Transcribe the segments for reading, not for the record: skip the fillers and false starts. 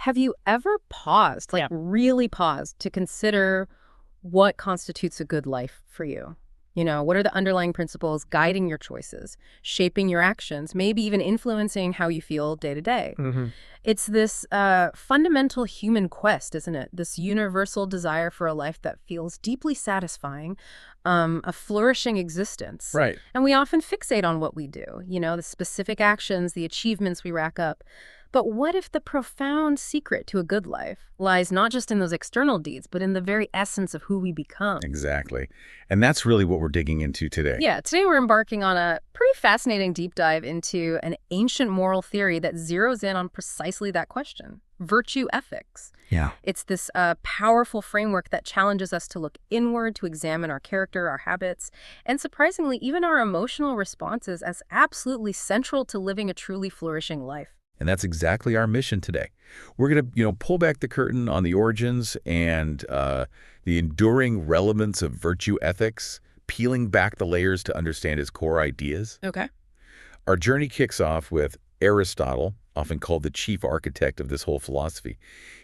Have you ever paused, like really paused, to consider what constitutes a good life for you? What are the underlying principles guiding your choices, shaping your actions, maybe even influencing how you feel day to day? It's this fundamental human quest, isn't it? This universal desire for a life that feels deeply satisfying, a flourishing existence. Right. And we often fixate on what we do, the specific actions, the achievements we rack up. But what if the profound secret to a good life lies not just in those external deeds, but in the very essence of who we become? Exactly. And that's really what we're digging into today. Yeah, today we're embarking on a pretty fascinating deep dive into an ancient moral theory that zeroes in on precisely that question: virtue ethics. Yeah. It's this powerful framework that challenges us to look inward, to examine our character, our habits, and surprisingly, even our emotional responses as absolutely central to living a truly flourishing life. And that's exactly our mission today. We're going to, pull back the curtain on the origins and the enduring relevance of virtue ethics, peeling back the layers to understand its core ideas. Okay. Our journey kicks off with Aristotle, often called the chief architect of this whole philosophy.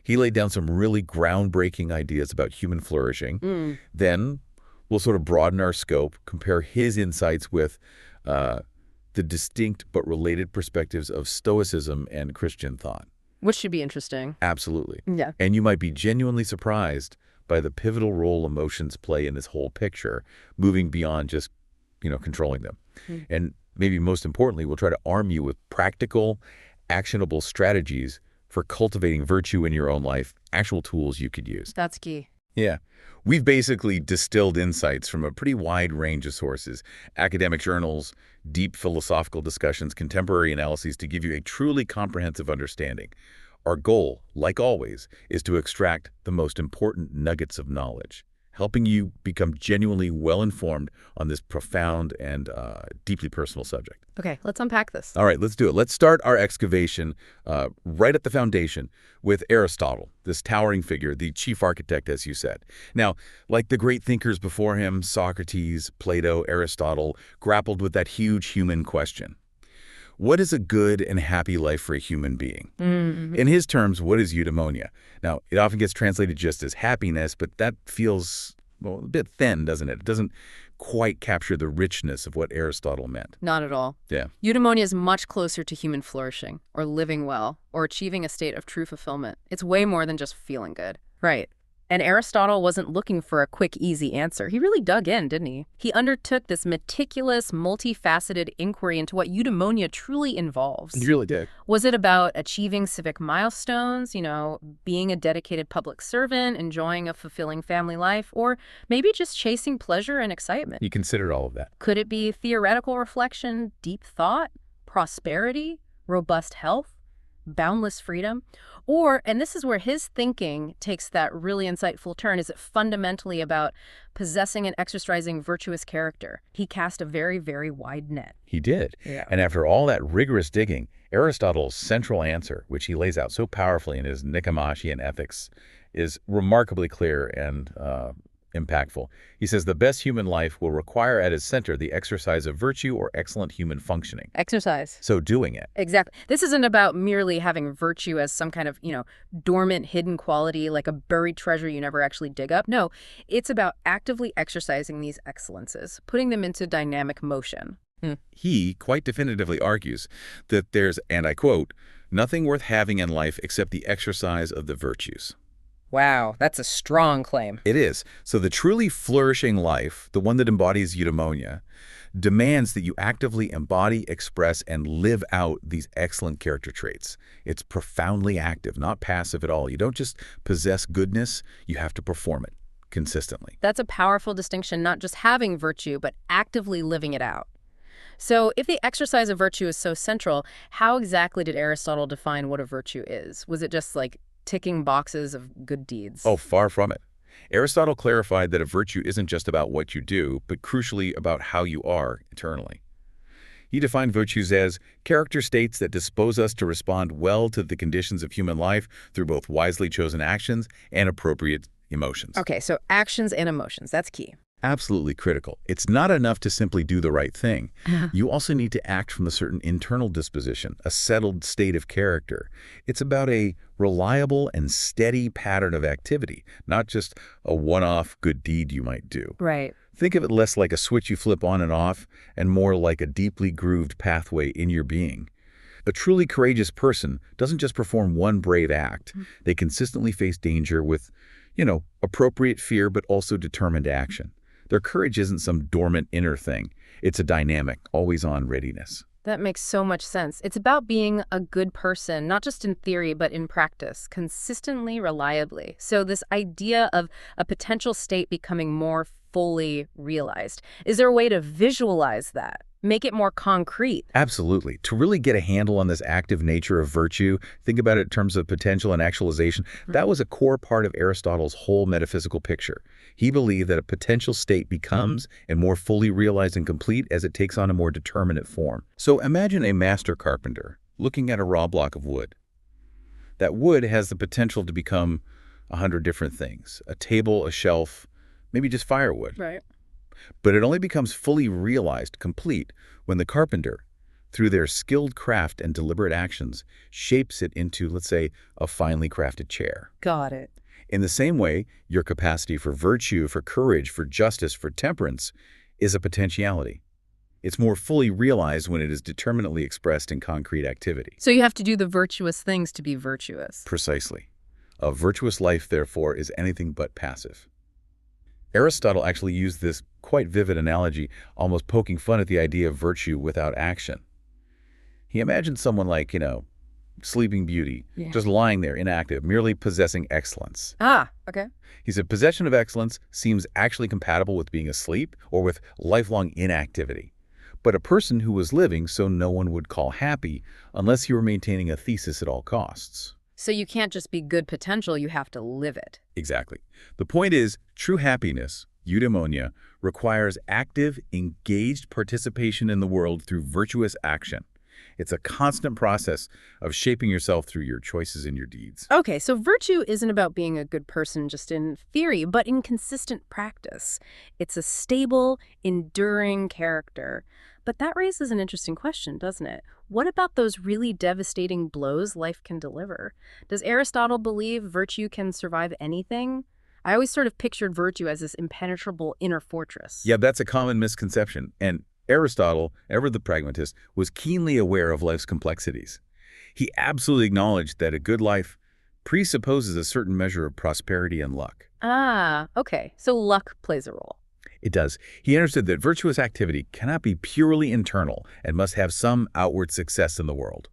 He laid down some really groundbreaking ideas about human flourishing. Then we'll sort of broaden our scope, compare his insights with the distinct but related perspectives of Stoicism and Christian thought. Which should be interesting. Absolutely. Yeah. And you might be genuinely surprised by the pivotal role emotions play in this whole picture, moving beyond just, controlling them. And maybe most importantly, we'll try to arm you with practical, actionable strategies for cultivating virtue in your own life, actual tools you could use. That's key. Yeah. We've basically distilled insights from a pretty wide range of sources: academic journals, deep philosophical discussions, contemporary analyses, to give you a truly comprehensive understanding. Our goal, like always, is to extract the most important nuggets of knowledge, helping you become genuinely well-informed on this profound and deeply personal subject. Okay, let's unpack this. All right, let's do it. Let's start our excavation right at the foundation with Aristotle, this towering figure, the chief architect, as you said. Now, like the great thinkers before him, Socrates, Plato, Aristotle, grappled with that huge human question. What is a good and happy life for a human being? In his terms, what is eudaimonia? Now, it often gets translated just as happiness, but that feels, well, a bit thin, doesn't it? It doesn't quite capture the richness of what Aristotle meant. Not at all. Yeah. Eudaimonia is much closer to human flourishing, or living well, or achieving a state of true fulfillment. It's way more than just feeling good. Right. And Aristotle wasn't looking for a quick, easy answer. He really dug in, didn't he? He undertook this meticulous, multifaceted inquiry into what eudaimonia truly involves. He really did. Was it about achieving civic milestones, being a dedicated public servant, enjoying a fulfilling family life, or maybe just chasing pleasure and excitement? He considered all of that. Could it be theoretical reflection, deep thought, prosperity, robust health, boundless freedom? Or, and this is where his thinking takes that really insightful turn, is it fundamentally about possessing and exercising virtuous character? He cast a very, very wide net. He did. Yeah. And after all that rigorous digging, Aristotle's central answer, which he lays out so powerfully in his Nicomachean Ethics, is remarkably clear and impactful. He says the best human life will require at its center the exercise of virtue or excellent human functioning. Exercise. So doing it. Exactly. This isn't about merely having virtue as some kind of, dormant, hidden quality, like a buried treasure you never actually dig up. No, it's about actively exercising these excellences, putting them into dynamic motion. He quite definitively argues that there's, and I quote, nothing worth having in life except the exercise of the virtues. Wow, that's a strong claim. It is. So the truly flourishing life, the one that embodies eudaimonia, demands that you actively embody, express, and live out these excellent character traits. It's profoundly active, not passive at all. You don't just possess goodness, you have to perform it consistently. That's a powerful distinction, not just having virtue, but actively living it out. So if the exercise of virtue is so central, how exactly did Aristotle define what a virtue is? Was it just like ticking boxes of good deeds? Oh, far from it. Aristotle clarified that a virtue isn't just about what you do, but crucially about how you are internally. He defined virtues as character states that dispose us to respond well to the conditions of human life through both wisely chosen actions and appropriate emotions. Okay, so actions and emotions, that's key. Absolutely critical. It's not enough to simply do the right thing. Yeah. You also need to act from a certain internal disposition, a settled state of character. It's about a reliable and steady pattern of activity, not just a one-off good deed you might do. Right. Think of it less like a switch you flip on and off, and more like a deeply grooved pathway in your being. A truly courageous person doesn't just perform one brave act. They consistently face danger with, appropriate fear, but also determined action. Their courage isn't some dormant inner thing. It's a dynamic, always-on readiness. That makes so much sense. It's about being a good person, not just in theory, but in practice, consistently, reliably. So this idea of a potential state becoming more fully realized, is there a way to visualize that? Make it more concrete? Absolutely. To really get a handle on this active nature of virtue, think about it in terms of potential and actualization. That was a core part of Aristotle's whole metaphysical picture. He believed that a potential state becomes and more fully realized and complete as it takes on a more determinate form. So imagine a master carpenter looking at a raw block of wood. That wood has the potential to become 100 different things: a table, a shelf, maybe just firewood. Right. But it only becomes fully realized, complete, when the carpenter, through their skilled craft and deliberate actions, shapes it into, let's say, a finely crafted chair. Got it. In the same way, your capacity for virtue, for courage, for justice, for temperance is a potentiality. It's more fully realized when it is determinately expressed in concrete activity. So you have to do the virtuous things to be virtuous. Precisely. A virtuous life, therefore, is anything but passive. Aristotle actually used this quite vivid analogy, almost poking fun at the idea of virtue without action. He imagined someone like, Sleeping Beauty, just lying there inactive, merely possessing excellence. Ah, okay. He said possession of excellence seems actually compatible with being asleep or with lifelong inactivity. But a person who was living so no one would call happy unless he were maintaining a thesis at all costs. So you can't just be good potential, you have to live it. Exactly. The point is, true happiness, eudaimonia, requires active, engaged participation in the world through virtuous action. It's a constant process of shaping yourself through your choices and your deeds. Okay, so virtue isn't about being a good person just in theory, but in consistent practice. It's a stable, enduring character. But that raises an interesting question, doesn't it? What about those really devastating blows life can deliver? Does Aristotle believe virtue can survive anything? I always sort of pictured virtue as this impenetrable inner fortress. Yeah, that's a common misconception. And Aristotle, ever the pragmatist, was keenly aware of life's complexities. He absolutely acknowledged that a good life presupposes a certain measure of prosperity and luck. Ah, okay. So luck plays a role. It does. He understood that virtuous activity cannot be purely internal and must have some outward success in the world.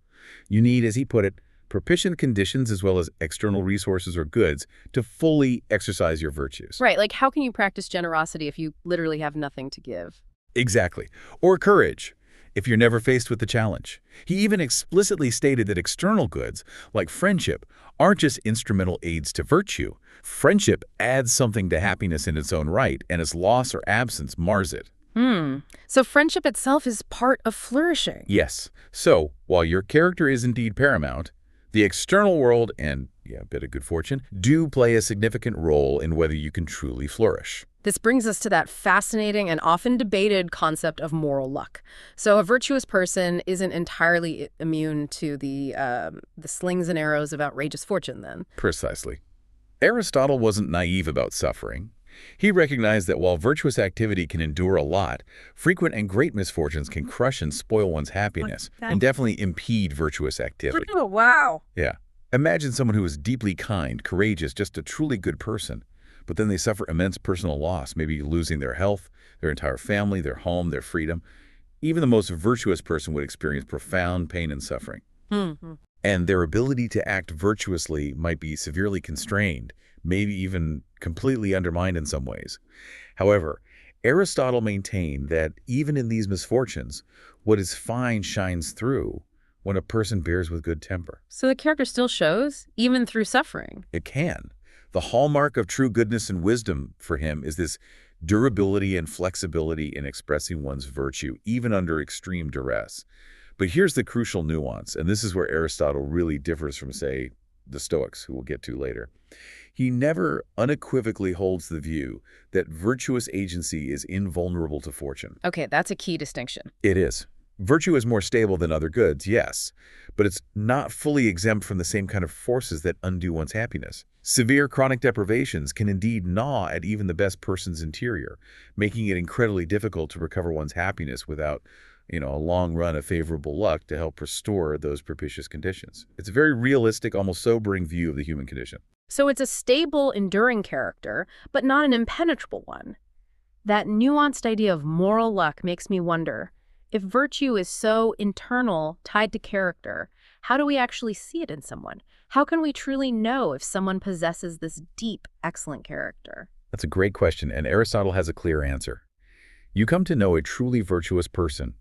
You need, as he put it, propitious conditions as well as external resources or goods to fully exercise your virtues. Right, like how can you practice generosity if you literally have nothing to give? Exactly. Or courage, if you're never faced with the challenge. He even explicitly stated that external goods, like friendship, aren't just instrumental aids to virtue. Friendship adds something to happiness in its own right, and its loss or absence mars it. So friendship itself is part of flourishing. Yes. So, while your character is indeed paramount, the external world and, a bit of good fortune, do play a significant role in whether you can truly flourish. This brings us to that fascinating and often debated concept of moral luck. So a virtuous person isn't entirely immune to the slings and arrows of outrageous fortune then. Precisely. Aristotle wasn't naive about suffering. He recognized that while virtuous activity can endure a lot, frequent and great misfortunes can crush and spoil one's happiness and definitely impede virtuous activity. Oh, wow. Yeah. Imagine someone who is deeply kind, courageous, just a truly good person, but then they suffer immense personal loss, maybe losing their health, their entire family, their home, their freedom. Even the most virtuous person would experience profound pain and suffering. And their ability to act virtuously might be severely constrained, maybe even completely undermined in some ways. However, Aristotle maintained that even in these misfortunes, what is fine shines through when a person bears with good temper. So the character still shows, even through suffering. It can. The hallmark of true goodness and wisdom for him is this durability and flexibility in expressing one's virtue, even under extreme duress. But here's the crucial nuance, and this is where Aristotle really differs from, say, the Stoics, who we'll get to later. He never unequivocally holds the view that virtuous agency is invulnerable to fortune. Okay, that's a key distinction. It is. Virtue is more stable than other goods, yes, but it's not fully exempt from the same kind of forces that undo one's happiness. Severe chronic deprivations can indeed gnaw at even the best person's interior, making it incredibly difficult to recover one's happiness without, a long run of favorable luck to help restore those propitious conditions. It's a very realistic, almost sobering view of the human condition. So it's a stable, enduring character, but not an impenetrable one. That nuanced idea of moral luck makes me wonder, if virtue is so internal, tied to character, how do we actually see it in someone? How can we truly know if someone possesses this deep, excellent character? That's a great question, and Aristotle has a clear answer. You come to know a truly virtuous person,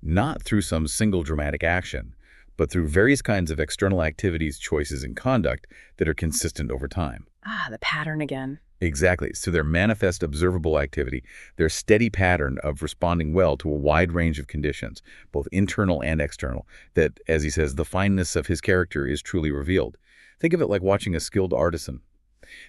not through some single dramatic action, but through various kinds of external activities, choices, and conduct that are consistent over time. Ah, the pattern again. Exactly. So their manifest observable activity, their steady pattern of responding well to a wide range of conditions, both internal and external, that, as he says, the fineness of his character is truly revealed. Think of it like watching a skilled artisan.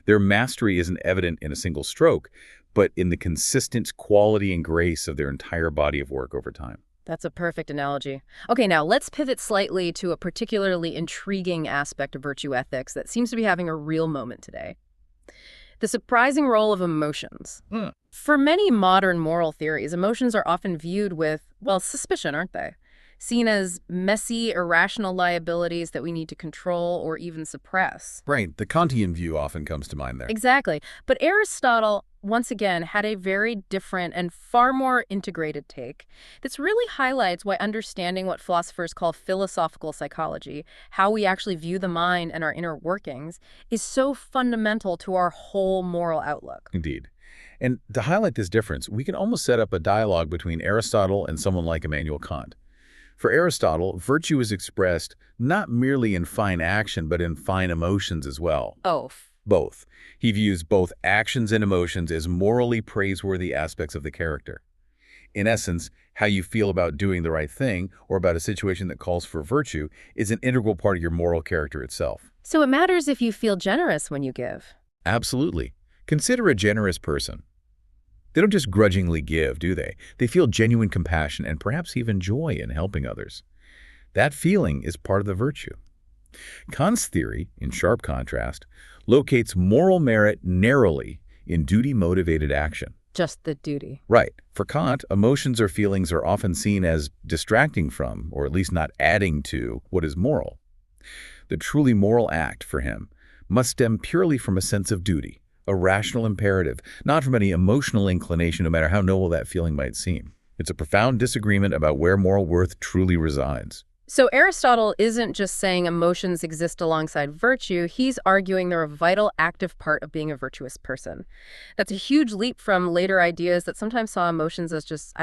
Their mastery isn't evident in a single stroke, but in the consistent quality and grace of their entire body of work over time. That's a perfect analogy. Okay, now let's pivot slightly to a particularly intriguing aspect of virtue ethics that seems to be having a real moment today. The surprising role of emotions. For many modern moral theories, emotions are often viewed with, suspicion, aren't they? Seen as messy, irrational liabilities that we need to control or even suppress. Right. The Kantian view often comes to mind there. Exactly. But Aristotle, once again, had a very different and far more integrated take. This really highlights why understanding what philosophers call philosophical psychology, how we actually view the mind and our inner workings, is so fundamental to our whole moral outlook. Indeed. And to highlight this difference, we can almost set up a dialogue between Aristotle and someone like Immanuel Kant. For Aristotle, virtue is expressed not merely in fine action, but in fine emotions as well. Oh. Both. He views both actions and emotions as morally praiseworthy aspects of the character. In essence, how you feel about doing the right thing or about a situation that calls for virtue is an integral part of your moral character itself. So it matters if you feel generous when you give. Absolutely. Consider a generous person. They don't just grudgingly give, do they? They feel genuine compassion and perhaps even joy in helping others. That feeling is part of the virtue. Kant's theory, in sharp contrast, locates moral merit narrowly in duty-motivated action. Just the duty. Right. For Kant, emotions or feelings are often seen as distracting from, or at least not adding to, what is moral. The truly moral act, for him, must stem purely from a sense of duty, a rational imperative, not from any emotional inclination, no matter how noble that feeling might seem. It's a profound disagreement about where moral worth truly resides. So Aristotle isn't just saying emotions exist alongside virtue, he's arguing they're a vital, active part of being a virtuous person. That's a huge leap from later ideas that sometimes saw emotions as just,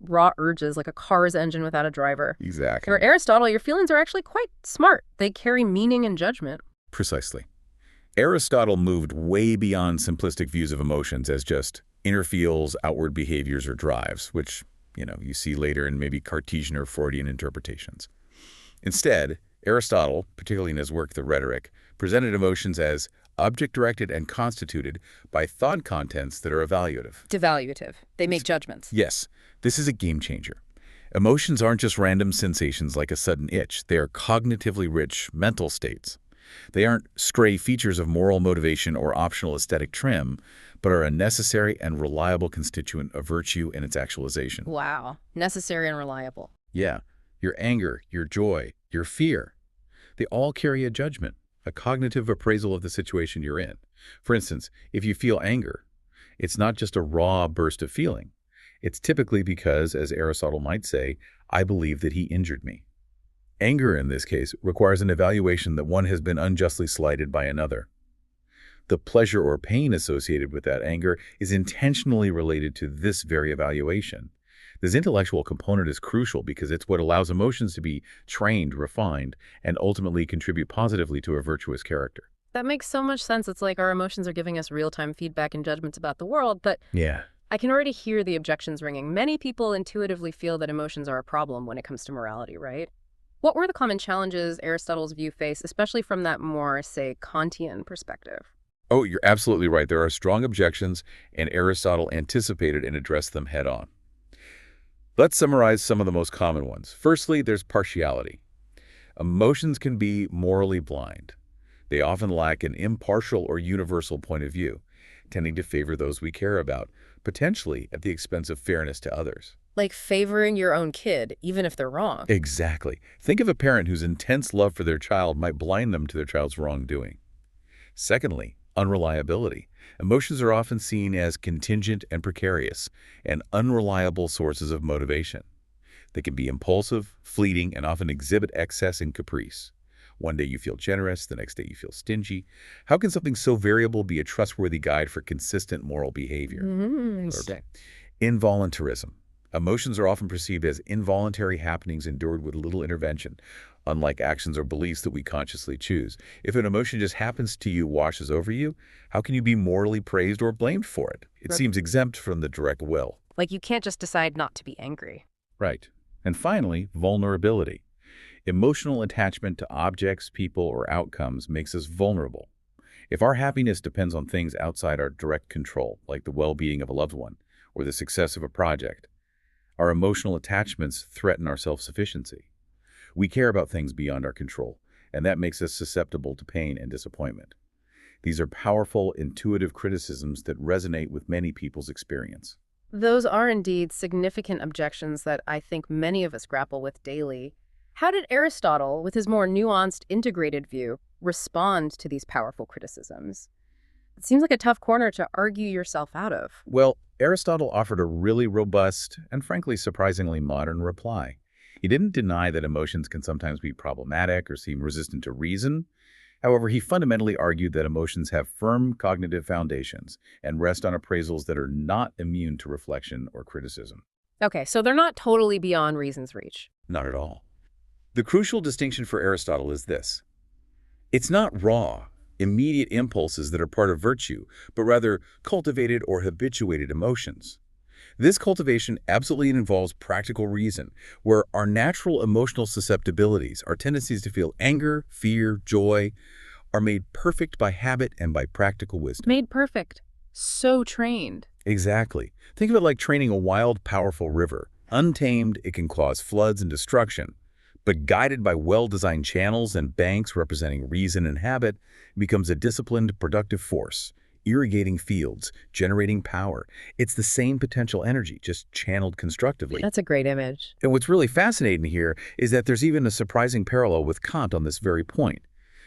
raw urges, like a car's engine without a driver. Exactly. For Aristotle, your feelings are actually quite smart. They carry meaning and judgment. Precisely. Aristotle moved way beyond simplistic views of emotions as just inner feels, outward behaviors, or drives, which, you see later in maybe Cartesian or Freudian interpretations. Instead, Aristotle, particularly in his work The Rhetoric, presented emotions as object-directed and constituted by thought contents that are evaluative. Devaluative. They make judgments. Yes, this is a game changer. Emotions aren't just random sensations like a sudden itch. They are cognitively rich mental states. They aren't stray features of moral motivation or optional aesthetic trim, but are a necessary and reliable constituent of virtue and its actualization. Wow. Necessary and reliable. Yeah. Your anger, your joy, your fear, they all carry a judgment, a cognitive appraisal of the situation you're in. For instance, if you feel anger, it's not just a raw burst of feeling. It's typically because, as Aristotle might say, I believe that he injured me. Anger, in this case, requires an evaluation that one has been unjustly slighted by another. The pleasure or pain associated with that anger is intentionally related to this very evaluation. This intellectual component is crucial because it's what allows emotions to be trained, refined, and ultimately contribute positively to a virtuous character. That makes so much sense. It's like our emotions are giving us real-time feedback and judgments about the world, but Yeah. I can already hear the objections ringing. Many people intuitively feel that emotions are a problem when it comes to morality, right? What were the common challenges Aristotle's view faced, especially from that more, say, Kantian perspective? Oh, you're absolutely right. There are strong objections, and Aristotle anticipated and addressed them head-on. Let's summarize some of the most common ones. Firstly, there's partiality. Emotions can be morally blind. They often lack an impartial or universal point of view, tending to favor those we care about, potentially at the expense of fairness to others. Like favoring your own kid, even if they're wrong. Exactly. Think of a parent whose intense love for their child might blind them to their child's wrongdoing. Secondly, unreliability. Emotions are often seen as contingent and precarious, and unreliable sources of motivation. They can be impulsive, fleeting, and often exhibit excess and caprice. One day you feel generous, the next day you feel stingy. How can something so variable be a trustworthy guide for consistent moral behavior? Interesting. Involuntarism. Emotions are often perceived as involuntary happenings endured with little intervention, unlike actions or beliefs that we consciously choose. If an emotion just happens to you, washes over you, how can you be morally praised or blamed for it? It Right. seems exempt from the direct will. Like you can't just decide not to be angry. Right. And finally, vulnerability. Emotional attachment to objects, people, or outcomes makes us vulnerable. If our happiness depends on things outside our direct control, like the well-being of a loved one or the success of a project, our emotional attachments threaten our self-sufficiency. We care about things beyond our control, and that makes us susceptible to pain and disappointment. These are powerful, intuitive criticisms that resonate with many people's experience. Those are indeed significant objections that I think many of us grapple with daily. How did Aristotle, with his more nuanced, integrated view, respond to these powerful criticisms? It seems like a tough corner to argue yourself out of. Well, Aristotle offered a really robust and frankly surprisingly modern reply. He didn't deny that emotions can sometimes be problematic or seem resistant to reason. However, he fundamentally argued that emotions have firm cognitive foundations and rest on appraisals that are not immune to reflection or criticism. Okay, so they're not totally beyond reason's reach. Not at all. The crucial distinction for Aristotle is this. It's not raw, immediate impulses that are part of virtue, but rather cultivated or habituated emotions. This cultivation absolutely involves practical reason, where our natural emotional susceptibilities, our tendencies to feel anger, fear, joy, are made perfect by habit and by practical wisdom. Made perfect. So trained. Exactly. Think of it like training a wild, powerful river. Untamed, it can cause floods and destruction. But guided by well-designed channels and banks representing reason and habit, it becomes a disciplined, productive force, irrigating fields, generating power. It's the same potential energy, just channeled constructively. That's a great image. And what's really fascinating here is that there's even a surprising parallel with Kant on this very point.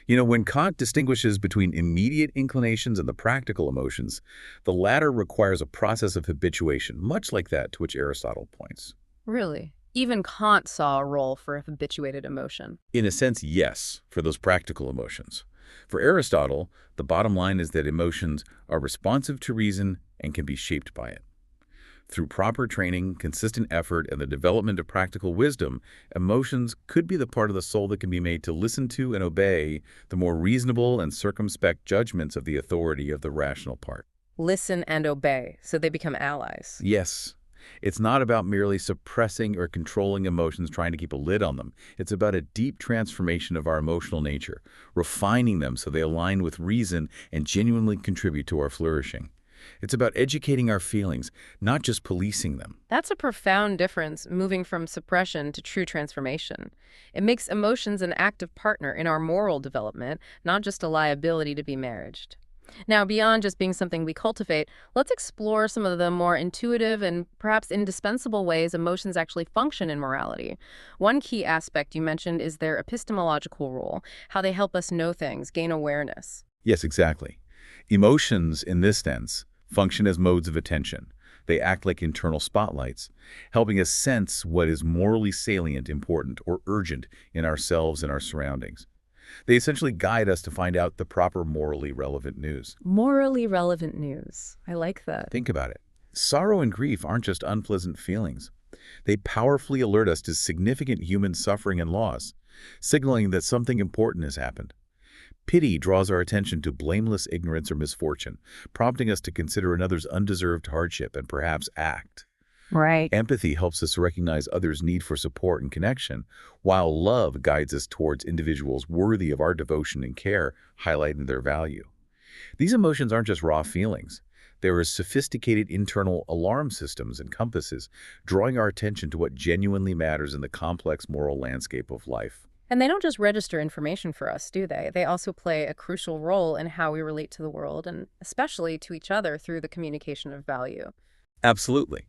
You know, when Kant distinguishes between immediate inclinations and the practical emotions, the latter requires a process of habituation, much like that to which Aristotle points. Really? Even Kant saw a role for a habituated emotion. In a sense, yes, for those practical emotions. For Aristotle, the bottom line is that emotions are responsive to reason and can be shaped by it. Through proper training, consistent effort, and the development of practical wisdom, emotions could be the part of the soul that can be made to listen to and obey the more reasonable and circumspect judgments of the authority of the rational part. Listen and obey, so they become allies. Yes, it's not about merely suppressing or controlling emotions, trying to keep a lid on them. It's about a deep transformation of our emotional nature, refining them so they align with reason and genuinely contribute to our flourishing. It's about educating our feelings, not just policing them. That's a profound difference, moving from suppression to true transformation. It makes emotions an active partner in our moral development, not just a liability to be managed. Now, beyond just being something we cultivate, let's explore some of the more intuitive and perhaps indispensable ways emotions actually function in morality. One key aspect you mentioned is their epistemological role, how they help us know things, gain awareness. Yes, exactly. Emotions, in this sense, function as modes of attention. They act like internal spotlights, helping us sense what is morally salient, important, or urgent in ourselves and our surroundings. They essentially guide us to find out the proper morally relevant news. Morally relevant news. I like that. Think about it. Sorrow and grief aren't just unpleasant feelings. They powerfully alert us to significant human suffering and loss, signaling that something important has happened. Pity draws our attention to blameless ignorance or misfortune, prompting us to consider another's undeserved hardship and perhaps act. Right. Empathy helps us recognize others' need for support and connection, while love guides us towards individuals worthy of our devotion and care, highlighting their value. These emotions aren't just raw feelings. There are sophisticated internal alarm systems and compasses, drawing our attention to what genuinely matters in the complex moral landscape of life. And they don't just register information for us, do they? They also play a crucial role in how we relate to the world and especially to each other through the communication of value. Absolutely.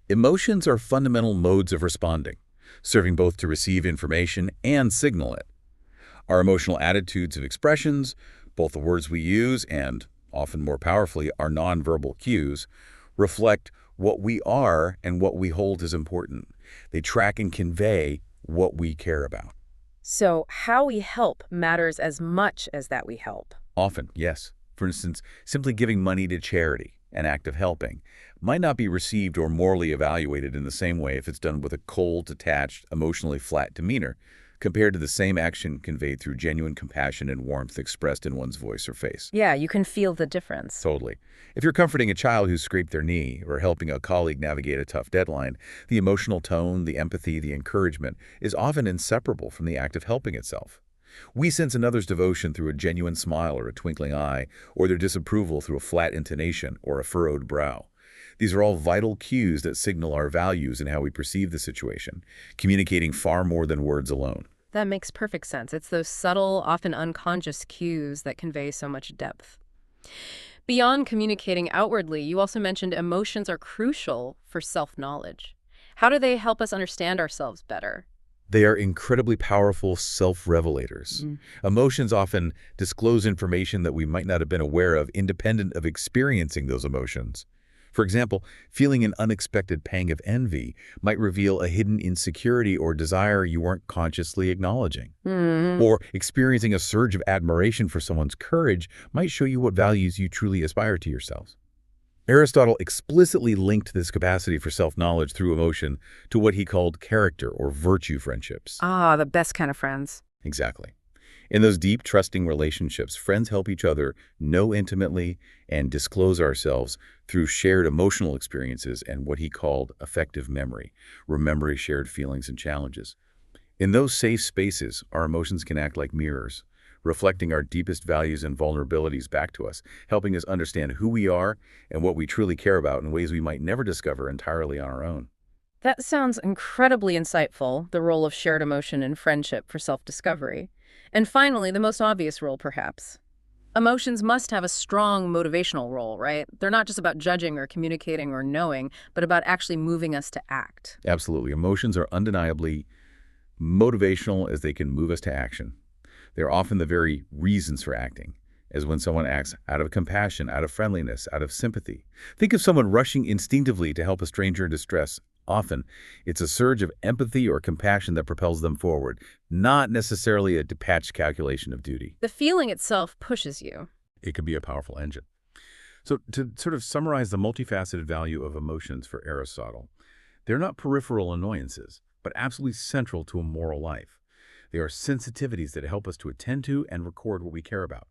Emotions are fundamental modes of responding, serving both to receive information and signal it. Our emotional attitudes and expressions, both the words we use and, often more powerfully, our nonverbal cues, reflect what we are and what we hold as important. They track and convey what we care about. So how we help matters as much as that we help. Often, yes. For instance, simply giving money to charity, an act of helping, might not be received or morally evaluated in the same way if it's done with a cold, detached, emotionally flat demeanor, compared to the same action conveyed through genuine compassion and warmth expressed in one's voice or face. Yeah, you can feel the difference. Totally. If you're comforting a child who's scraped their knee or helping a colleague navigate a tough deadline, the emotional tone, the empathy, the encouragement is often inseparable from the act of helping itself. We sense another's devotion through a genuine smile or a twinkling eye, or their disapproval through a flat intonation or a furrowed brow. These are all vital cues that signal our values and how we perceive the situation, communicating far more than words alone. That makes perfect sense. It's those subtle, often unconscious cues that convey so much depth. Beyond communicating outwardly, you also mentioned emotions are crucial for self-knowledge. How do they help us understand ourselves better? They are incredibly powerful self-revelators. Emotions often disclose information that we might not have been aware of independent of experiencing those emotions. For example, feeling an unexpected pang of envy might reveal a hidden insecurity or desire you weren't consciously acknowledging. Or experiencing a surge of admiration for someone's courage might show you what values you truly aspire to yourselves. Aristotle explicitly linked this capacity for self-knowledge through emotion to what he called character or virtue friendships. Ah, the best kind of friends. Exactly. In those deep, trusting relationships, friends help each other know intimately and disclose ourselves through shared emotional experiences and what he called affective memory, remembering shared feelings and challenges. In those safe spaces, our emotions can act like mirrors, reflecting our deepest values and vulnerabilities back to us, helping us understand who we are and what we truly care about in ways we might never discover entirely on our own. That sounds incredibly insightful, the role of shared emotion in friendship for self-discovery. And finally, the most obvious role, perhaps. Emotions must have a strong motivational role, right? They're not just about judging or communicating or knowing, but about actually moving us to act. Absolutely. Emotions are undeniably motivational as they can move us to action. They're often the very reasons for acting, as when someone acts out of compassion, out of friendliness, out of sympathy. Think of someone rushing instinctively to help a stranger in distress. Often, it's a surge of empathy or compassion that propels them forward, not necessarily a detached calculation of duty. The feeling itself pushes you. It can be a powerful engine. So to sort of summarize the multifaceted value of emotions for Aristotle, they're not peripheral annoyances, but absolutely central to a moral life. They are sensitivities that help us to attend to and record what we care about.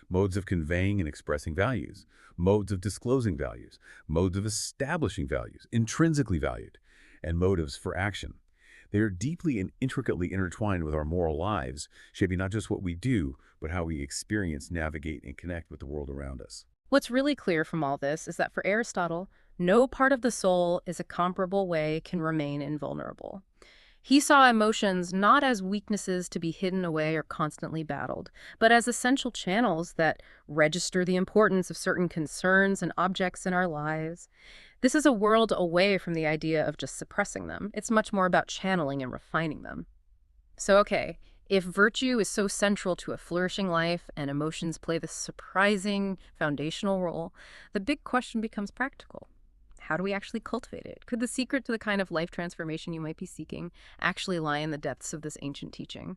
Modes of conveying and expressing values, modes of disclosing values, modes of establishing values, intrinsically valued, and motives for action. They are deeply and intricately intertwined with our moral lives, shaping not just what we do, but how we experience, navigate, and connect with the world around us. What's really clear from all this is that for Aristotle, no part of the soul is a comparable way can remain invulnerable. He saw emotions not as weaknesses to be hidden away or constantly battled, but as essential channels that register the importance of certain concerns and objects in our lives. This is a world away from the idea of just suppressing them. It's much more about channeling and refining them. So, okay, if virtue is so central to a flourishing life and emotions play this surprising foundational role, the big question becomes practical. How do we actually cultivate it? Could the secret to the kind of life transformation you might be seeking actually lie in the depths of this ancient teaching?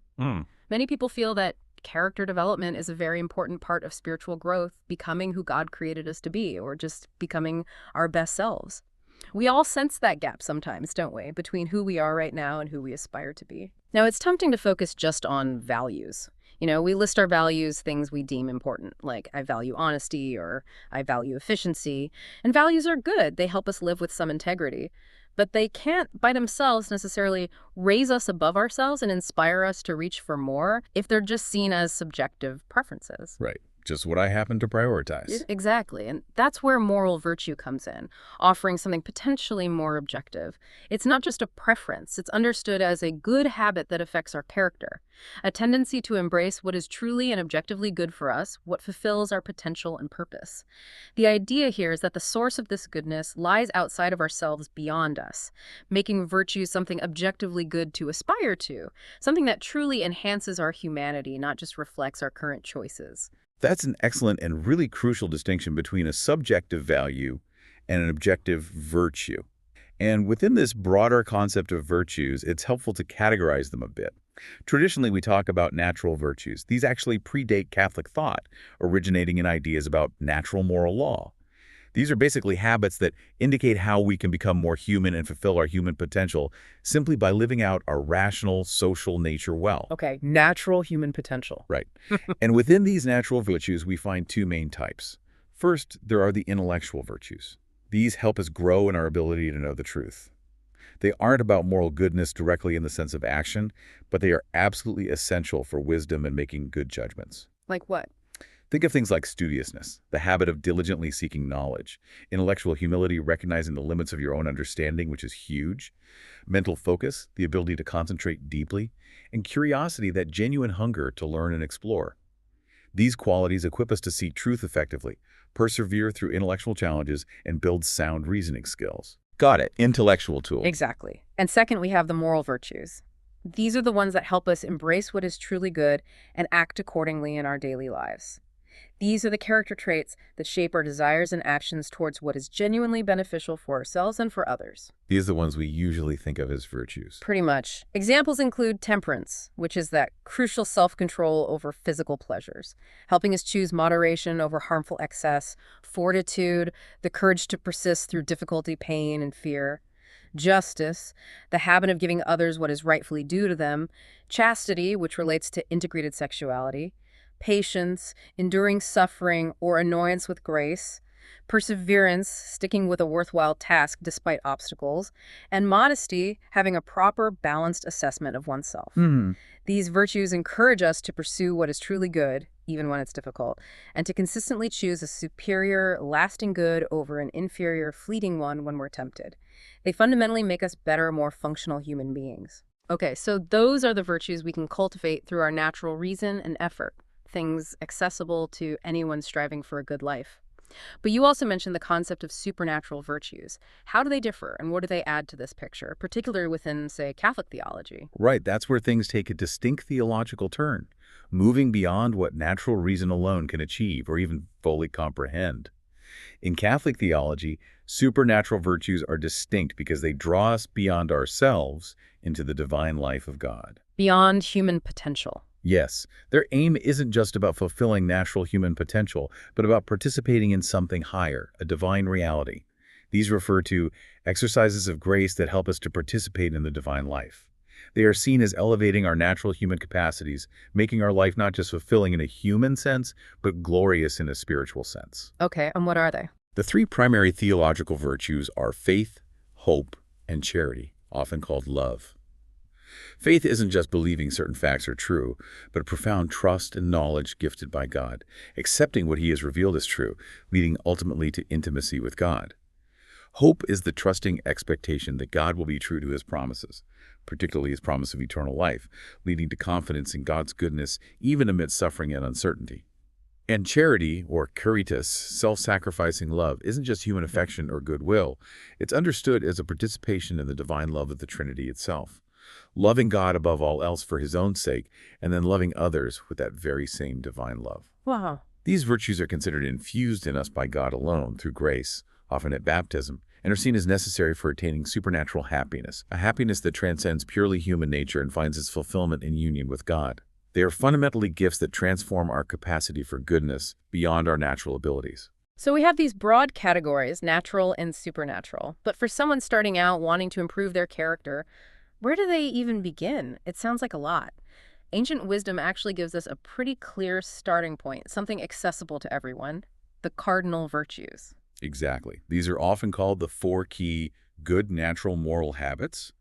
Many people feel that character development is a very important part of spiritual growth, becoming who God created us to be, or just becoming our best selves. We all sense that gap sometimes, don't we, between who we are right now and who we aspire to be. Now, it's tempting to focus just on values. We list our values, things we deem important, like I value honesty or I value efficiency. And values are good. They help us live with some integrity. but they can't by themselves necessarily raise us above ourselves and inspire us to reach for more if they're just seen as subjective preferences. Right. Just what I happen to prioritize. Exactly. And that's where moral virtue comes in, offering something potentially more objective. It's not just a preference, it's understood as a good habit that affects our character, a tendency to embrace what is truly and objectively good for us, what fulfills our potential and purpose. The idea here is that the source of this goodness lies outside of ourselves, beyond us, making virtue something objectively good to aspire to, something that truly enhances our humanity, not just reflects our current choices. That's an excellent and really crucial distinction between a subjective value and an objective virtue. And within this broader concept of virtues, it's helpful to categorize them a bit. Traditionally, we talk about natural virtues. These actually predate Catholic thought, originating in ideas about natural moral law. These are basically habits that indicate how we can become more human and fulfill our human potential simply by living out our rational, social nature well. Okay, natural human potential. Right. And within these natural virtues, we find two main types. First, there are the intellectual virtues. These help us grow in our ability to know the truth. They aren't about moral goodness directly in the sense of action, but they are absolutely essential for wisdom and making good judgments. Like what? Think of things like studiousness, the habit of diligently seeking knowledge, intellectual humility, recognizing the limits of your own understanding, which is huge, mental focus, the ability to concentrate deeply, and curiosity, that genuine hunger to learn and explore. These qualities equip us to see truth effectively, persevere through intellectual challenges, and build sound reasoning skills. Got it. Intellectual tools. Exactly. And second, we have the moral virtues. These are the ones that help us embrace what is truly good and act accordingly in our daily lives. These are the character traits that shape our desires and actions towards what is genuinely beneficial for ourselves and for others. These are the ones we usually think of as virtues. Pretty much. Examples include temperance, which is that crucial self-control over physical pleasures, helping us choose moderation over harmful excess; fortitude, the courage to persist through difficulty, pain, and fear; justice, the habit of giving others what is rightfully due to them; chastity, which relates to integrated sexuality; patience, enduring suffering or annoyance with grace; perseverance, sticking with a worthwhile task despite obstacles; and modesty, having a proper, balanced assessment of oneself. These virtues encourage us to pursue what is truly good, even when it's difficult, and to consistently choose a superior, lasting good over an inferior, fleeting one when we're tempted. They fundamentally make us better, more functional human beings. Okay, so those are the virtues we can cultivate through our natural reason and effort, things accessible to anyone striving for a good life. But you also mentioned the concept of supernatural virtues. How do they differ, and what do they add to this picture, particularly within, say, Catholic theology? Right, that's where things take a distinct theological turn, moving beyond what natural reason alone can achieve or even fully comprehend. In Catholic theology, supernatural virtues are distinct because they draw us beyond ourselves into the divine life of God. Beyond human potential. Yes, their aim isn't just about fulfilling natural human potential, but about participating in something higher, a divine reality. These refer to exercises of grace that help us to participate in the divine life. They are seen as elevating our natural human capacities, making our life not just fulfilling in a human sense, but glorious in a spiritual sense. Okay, and what are they? The three primary theological virtues are faith, hope, and charity, often called love. Faith isn't just believing certain facts are true, but a profound trust and knowledge gifted by God, accepting what He has revealed as true, leading ultimately to intimacy with God. Hope is the trusting expectation that God will be true to His promises, particularly His promise of eternal life, leading to confidence in God's goodness even amidst suffering and uncertainty. And charity, or caritas, self-sacrificing love, isn't just human affection or goodwill. It's understood as a participation in the divine love of the Trinity itself, loving God above all else for His own sake, and then loving others with that very same divine love. Wow. These virtues are considered infused in us by God alone through grace, often at baptism, and are seen as necessary for attaining supernatural happiness, a happiness that transcends purely human nature and finds its fulfillment in union with God. They are fundamentally gifts that transform our capacity for goodness beyond our natural abilities. So we have these broad categories, natural and supernatural. But for someone starting out wanting to improve their character, where do they even begin? It sounds like a lot. Ancient wisdom actually gives us a pretty clear starting point, something accessible to everyone: the cardinal virtues. Exactly. These are often called the four key good natural moral habits?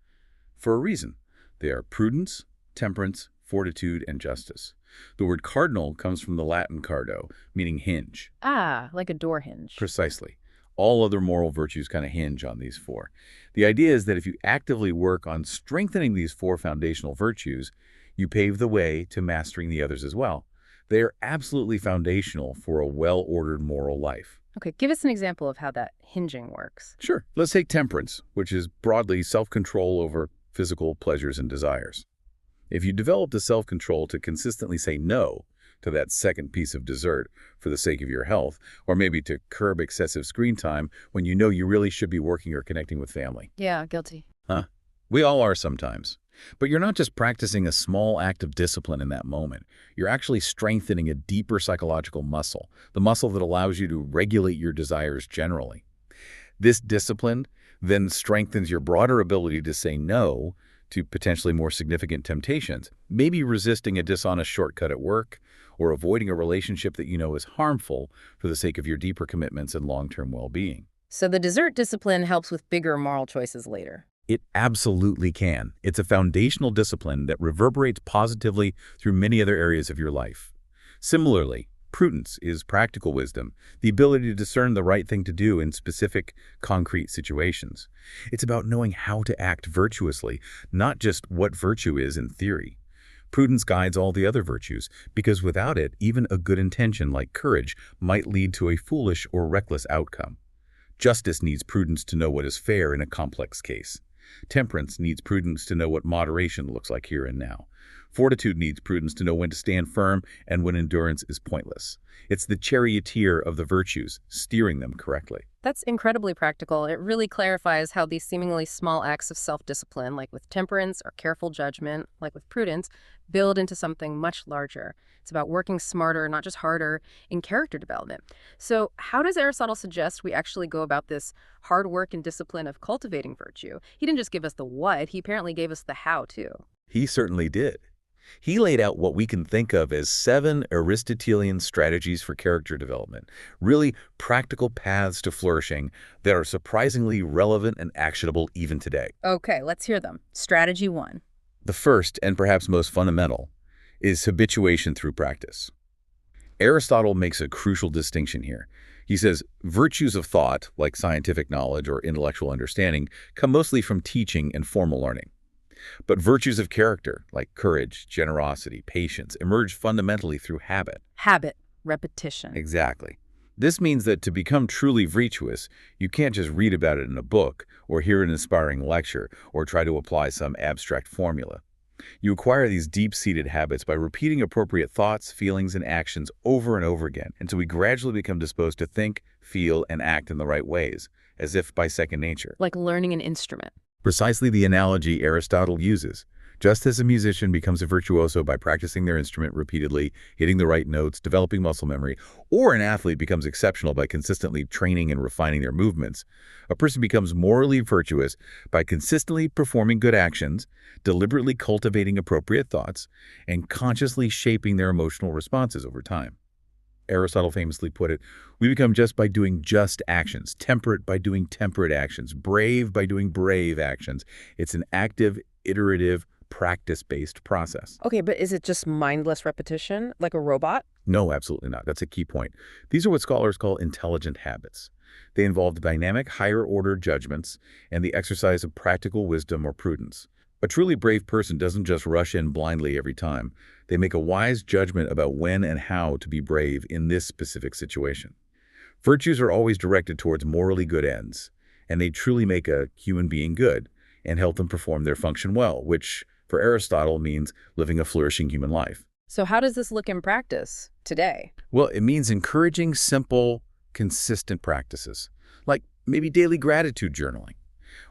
For a reason. They are prudence, temperance, fortitude, and justice. The word cardinal comes from the Latin cardo, meaning hinge. Ah, like a door hinge. Precisely. All other moral virtues kind of hinge on these four. The idea is that if you actively work on strengthening these four foundational virtues, you pave the way to mastering the others as well. They are absolutely foundational for a well-ordered moral life. Okay, give us an example of how that hinging works. Sure. Let's take temperance, which is broadly self-control over physical pleasures and desires. If you develop the self-control to consistently say no to that second piece of dessert for the sake of your health, or maybe to curb excessive screen time when you know you really should be working or connecting with family. Yeah, guilty. Huh? We all are sometimes. But you're not just practicing a small act of discipline in that moment. You're actually strengthening a deeper psychological muscle, the muscle that allows you to regulate your desires generally. This discipline then strengthens your broader ability to say no to potentially more significant temptations, maybe resisting a dishonest shortcut at work or avoiding a relationship that you know is harmful for the sake of your deeper commitments and long-term well-being. So the dessert discipline helps with bigger moral choices later. It absolutely can. It's a foundational discipline that reverberates positively through many other areas of your life. Similarly, prudence is practical wisdom, the ability to discern the right thing to do in specific, concrete situations. It's about knowing how to act virtuously, not just what virtue is in theory. Prudence guides all the other virtues, because without it, even a good intention like courage might lead to a foolish or reckless outcome. Justice needs prudence to know what is fair in a complex case. Temperance needs prudence to know what moderation looks like here and now. Fortitude needs prudence to know when to stand firm and when endurance is pointless. It's the charioteer of the virtues, steering them correctly. That's incredibly practical. It really clarifies how these seemingly small acts of self-discipline, like with temperance or careful judgment, like with prudence, build into something much larger. It's about working smarter, not just harder, in character development. So how does Aristotle suggest we actually go about this hard work and discipline of cultivating virtue? He didn't just give us the what, he apparently gave us the how, too. He certainly did. He laid out what we can think of as 7 Aristotelian strategies for character development, really practical paths to flourishing that are surprisingly relevant and actionable even today. Okay, let's hear them. Strategy 1. The first, and perhaps most fundamental, is habituation through practice. Aristotle makes a crucial distinction here. He says virtues of thought, like scientific knowledge or intellectual understanding, come mostly from teaching and formal learning. But virtues of character, like courage, generosity, patience, emerge fundamentally through habit. Habit, repetition. Exactly. This means that to become truly virtuous, you can't just read about it in a book or hear an inspiring lecture or try to apply some abstract formula. You acquire these deep-seated habits by repeating appropriate thoughts, feelings, and actions over and over again until we gradually become disposed to think, feel, and act in the right ways, as if by second nature. Like learning an instrument. Precisely the analogy Aristotle uses. Just as a musician becomes a virtuoso by practicing their instrument repeatedly, hitting the right notes, developing muscle memory, or an athlete becomes exceptional by consistently training and refining their movements, a person becomes morally virtuous by consistently performing good actions, deliberately cultivating appropriate thoughts, and consciously shaping their emotional responses over time. Aristotle famously put it, we become just by doing just actions, temperate by doing temperate actions, brave by doing brave actions. It's an active, iterative, practice-based process. Okay, but is it just mindless repetition, like a robot? No, absolutely not. That's a key point. These are what scholars call intelligent habits. They involve dynamic, higher-order judgments and the exercise of practical wisdom or prudence. A truly brave person doesn't just rush in blindly every time. They make a wise judgment about when and how to be brave in this specific situation. Virtues are always directed towards morally good ends, and they truly make a human being good and help them perform their function well, which, for Aristotle, means living a flourishing human life. So how does this look in practice today? Well, it means encouraging simple, consistent practices, like maybe daily gratitude journaling,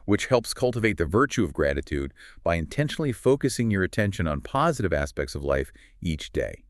which helps cultivate the virtue of gratitude by intentionally focusing your attention on positive aspects of life each day.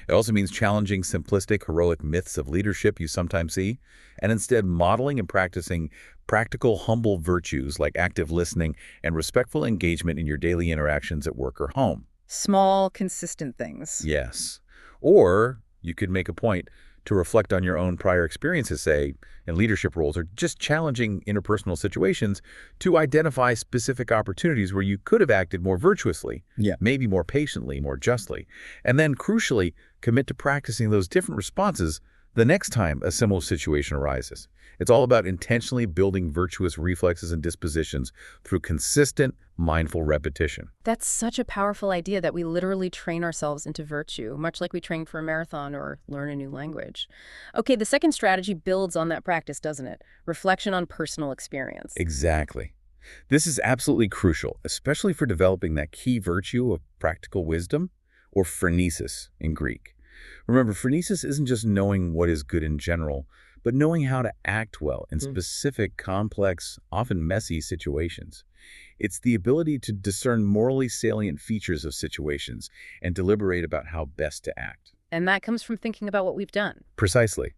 It also means challenging simplistic, heroic myths of leadership you sometimes see, and instead modeling and practicing practical, humble virtues like active listening and respectful engagement in your daily interactions at work or home. Small, consistent things. Yes. Or you could make a point to reflect on your own prior experiences, say, in leadership roles or just challenging interpersonal situations to identify specific opportunities where you could have acted more virtuously, Yeah. maybe more patiently, more justly, and then, crucially, commit to practicing those different responses the next time a similar situation arises. It's all about intentionally building virtuous reflexes and dispositions through consistent, mindful repetition. That's such a powerful idea that we literally train ourselves into virtue, much like we train for a marathon or learn a new language. Okay, the second strategy builds on that practice, doesn't it? Reflection on personal experience. Exactly. This is absolutely crucial, especially for developing that key virtue of practical wisdom, or phronesis in Greek. Remember, phronesis isn't just knowing what is good in general, but knowing how to act well in specific, complex, often messy situations. It's the ability to discern morally salient features of situations and deliberate about how best to act. And that comes from thinking about what we've done. Precisely.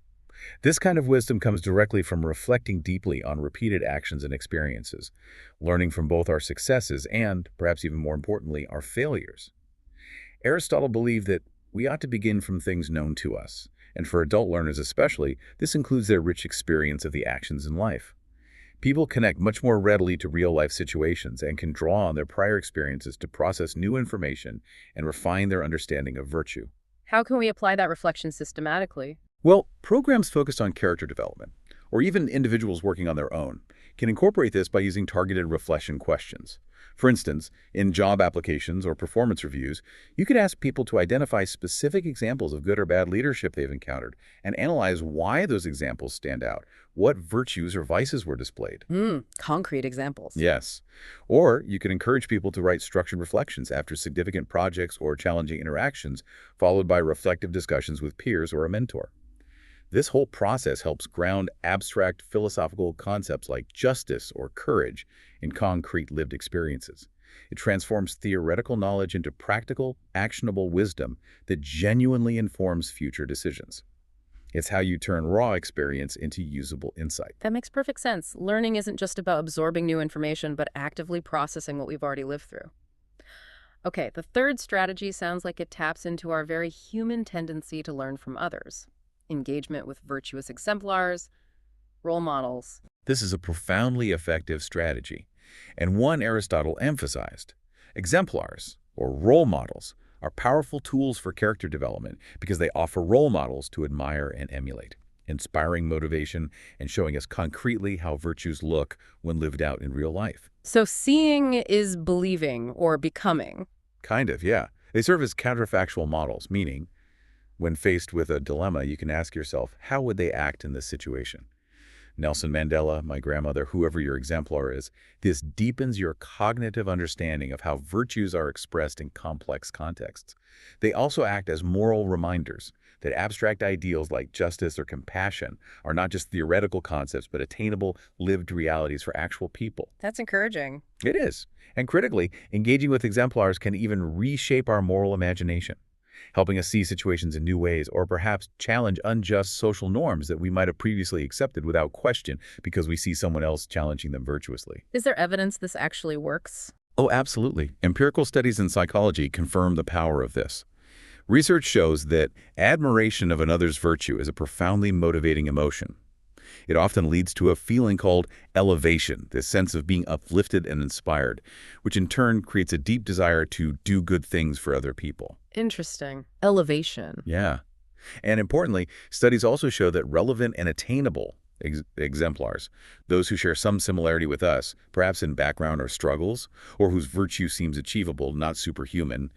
This kind of wisdom comes directly from reflecting deeply on repeated actions and experiences, learning from both our successes and, perhaps even more importantly, our failures. Aristotle believed that we ought to begin from things known to us, and for adult learners especially, this includes their rich experience of the actions in life. People connect much more readily to real-life situations and can draw on their prior experiences to process new information and refine their understanding of virtue. How can we apply that reflection systematically? Well, programs focused on character development, or even individuals working on their own, can incorporate this by using targeted reflection questions. For instance, in job applications or performance reviews, you could ask people to identify specific examples of good or bad leadership they've encountered and analyze why those examples stand out, what virtues or vices were displayed. Concrete examples. Yes. Or you could encourage people to write structured reflections after significant projects or challenging interactions, followed by reflective discussions with peers or a mentor. This whole process helps ground abstract philosophical concepts like justice or courage in concrete lived experiences. It transforms theoretical knowledge into practical, actionable wisdom that genuinely informs future decisions. It's how you turn raw experience into usable insight. That makes perfect sense. Learning isn't just about absorbing new information, but actively processing what we've already lived through. Okay, the third strategy sounds like it taps into our very human tendency to learn from others. Engagement with virtuous exemplars, role models. This is a profoundly effective strategy, and one Aristotle emphasized. Exemplars, or role models, are powerful tools for character development because they offer role models to admire and emulate, inspiring motivation and showing us concretely how virtues look when lived out in real life. So seeing is believing or becoming. Kind of, yeah. They serve as counterfactual models, meaning, when faced with a dilemma, you can ask yourself, how would they act in this situation? Nelson Mandela, my grandmother, whoever your exemplar is, this deepens your cognitive understanding of how virtues are expressed in complex contexts. They also act as moral reminders that abstract ideals like justice or compassion are not just theoretical concepts, but attainable, lived realities for actual people. That's encouraging. It is. And critically, engaging with exemplars can even reshape our moral imagination, helping us see situations in new ways or perhaps challenge unjust social norms that we might have previously accepted without question because we see someone else challenging them virtuously. Is there evidence this actually works? Oh, absolutely. Empirical studies in psychology confirm the power of this. Research shows that admiration of another's virtue is a profoundly motivating emotion. It often leads to a feeling called elevation, this sense of being uplifted and inspired, which in turn creates a deep desire to do good things for other people. Interesting. Elevation. Yeah. And importantly, studies also show that relevant and attainable exemplars, those who share some similarity with us, perhaps in background or struggles, or whose virtue seems achievable, not superhuman,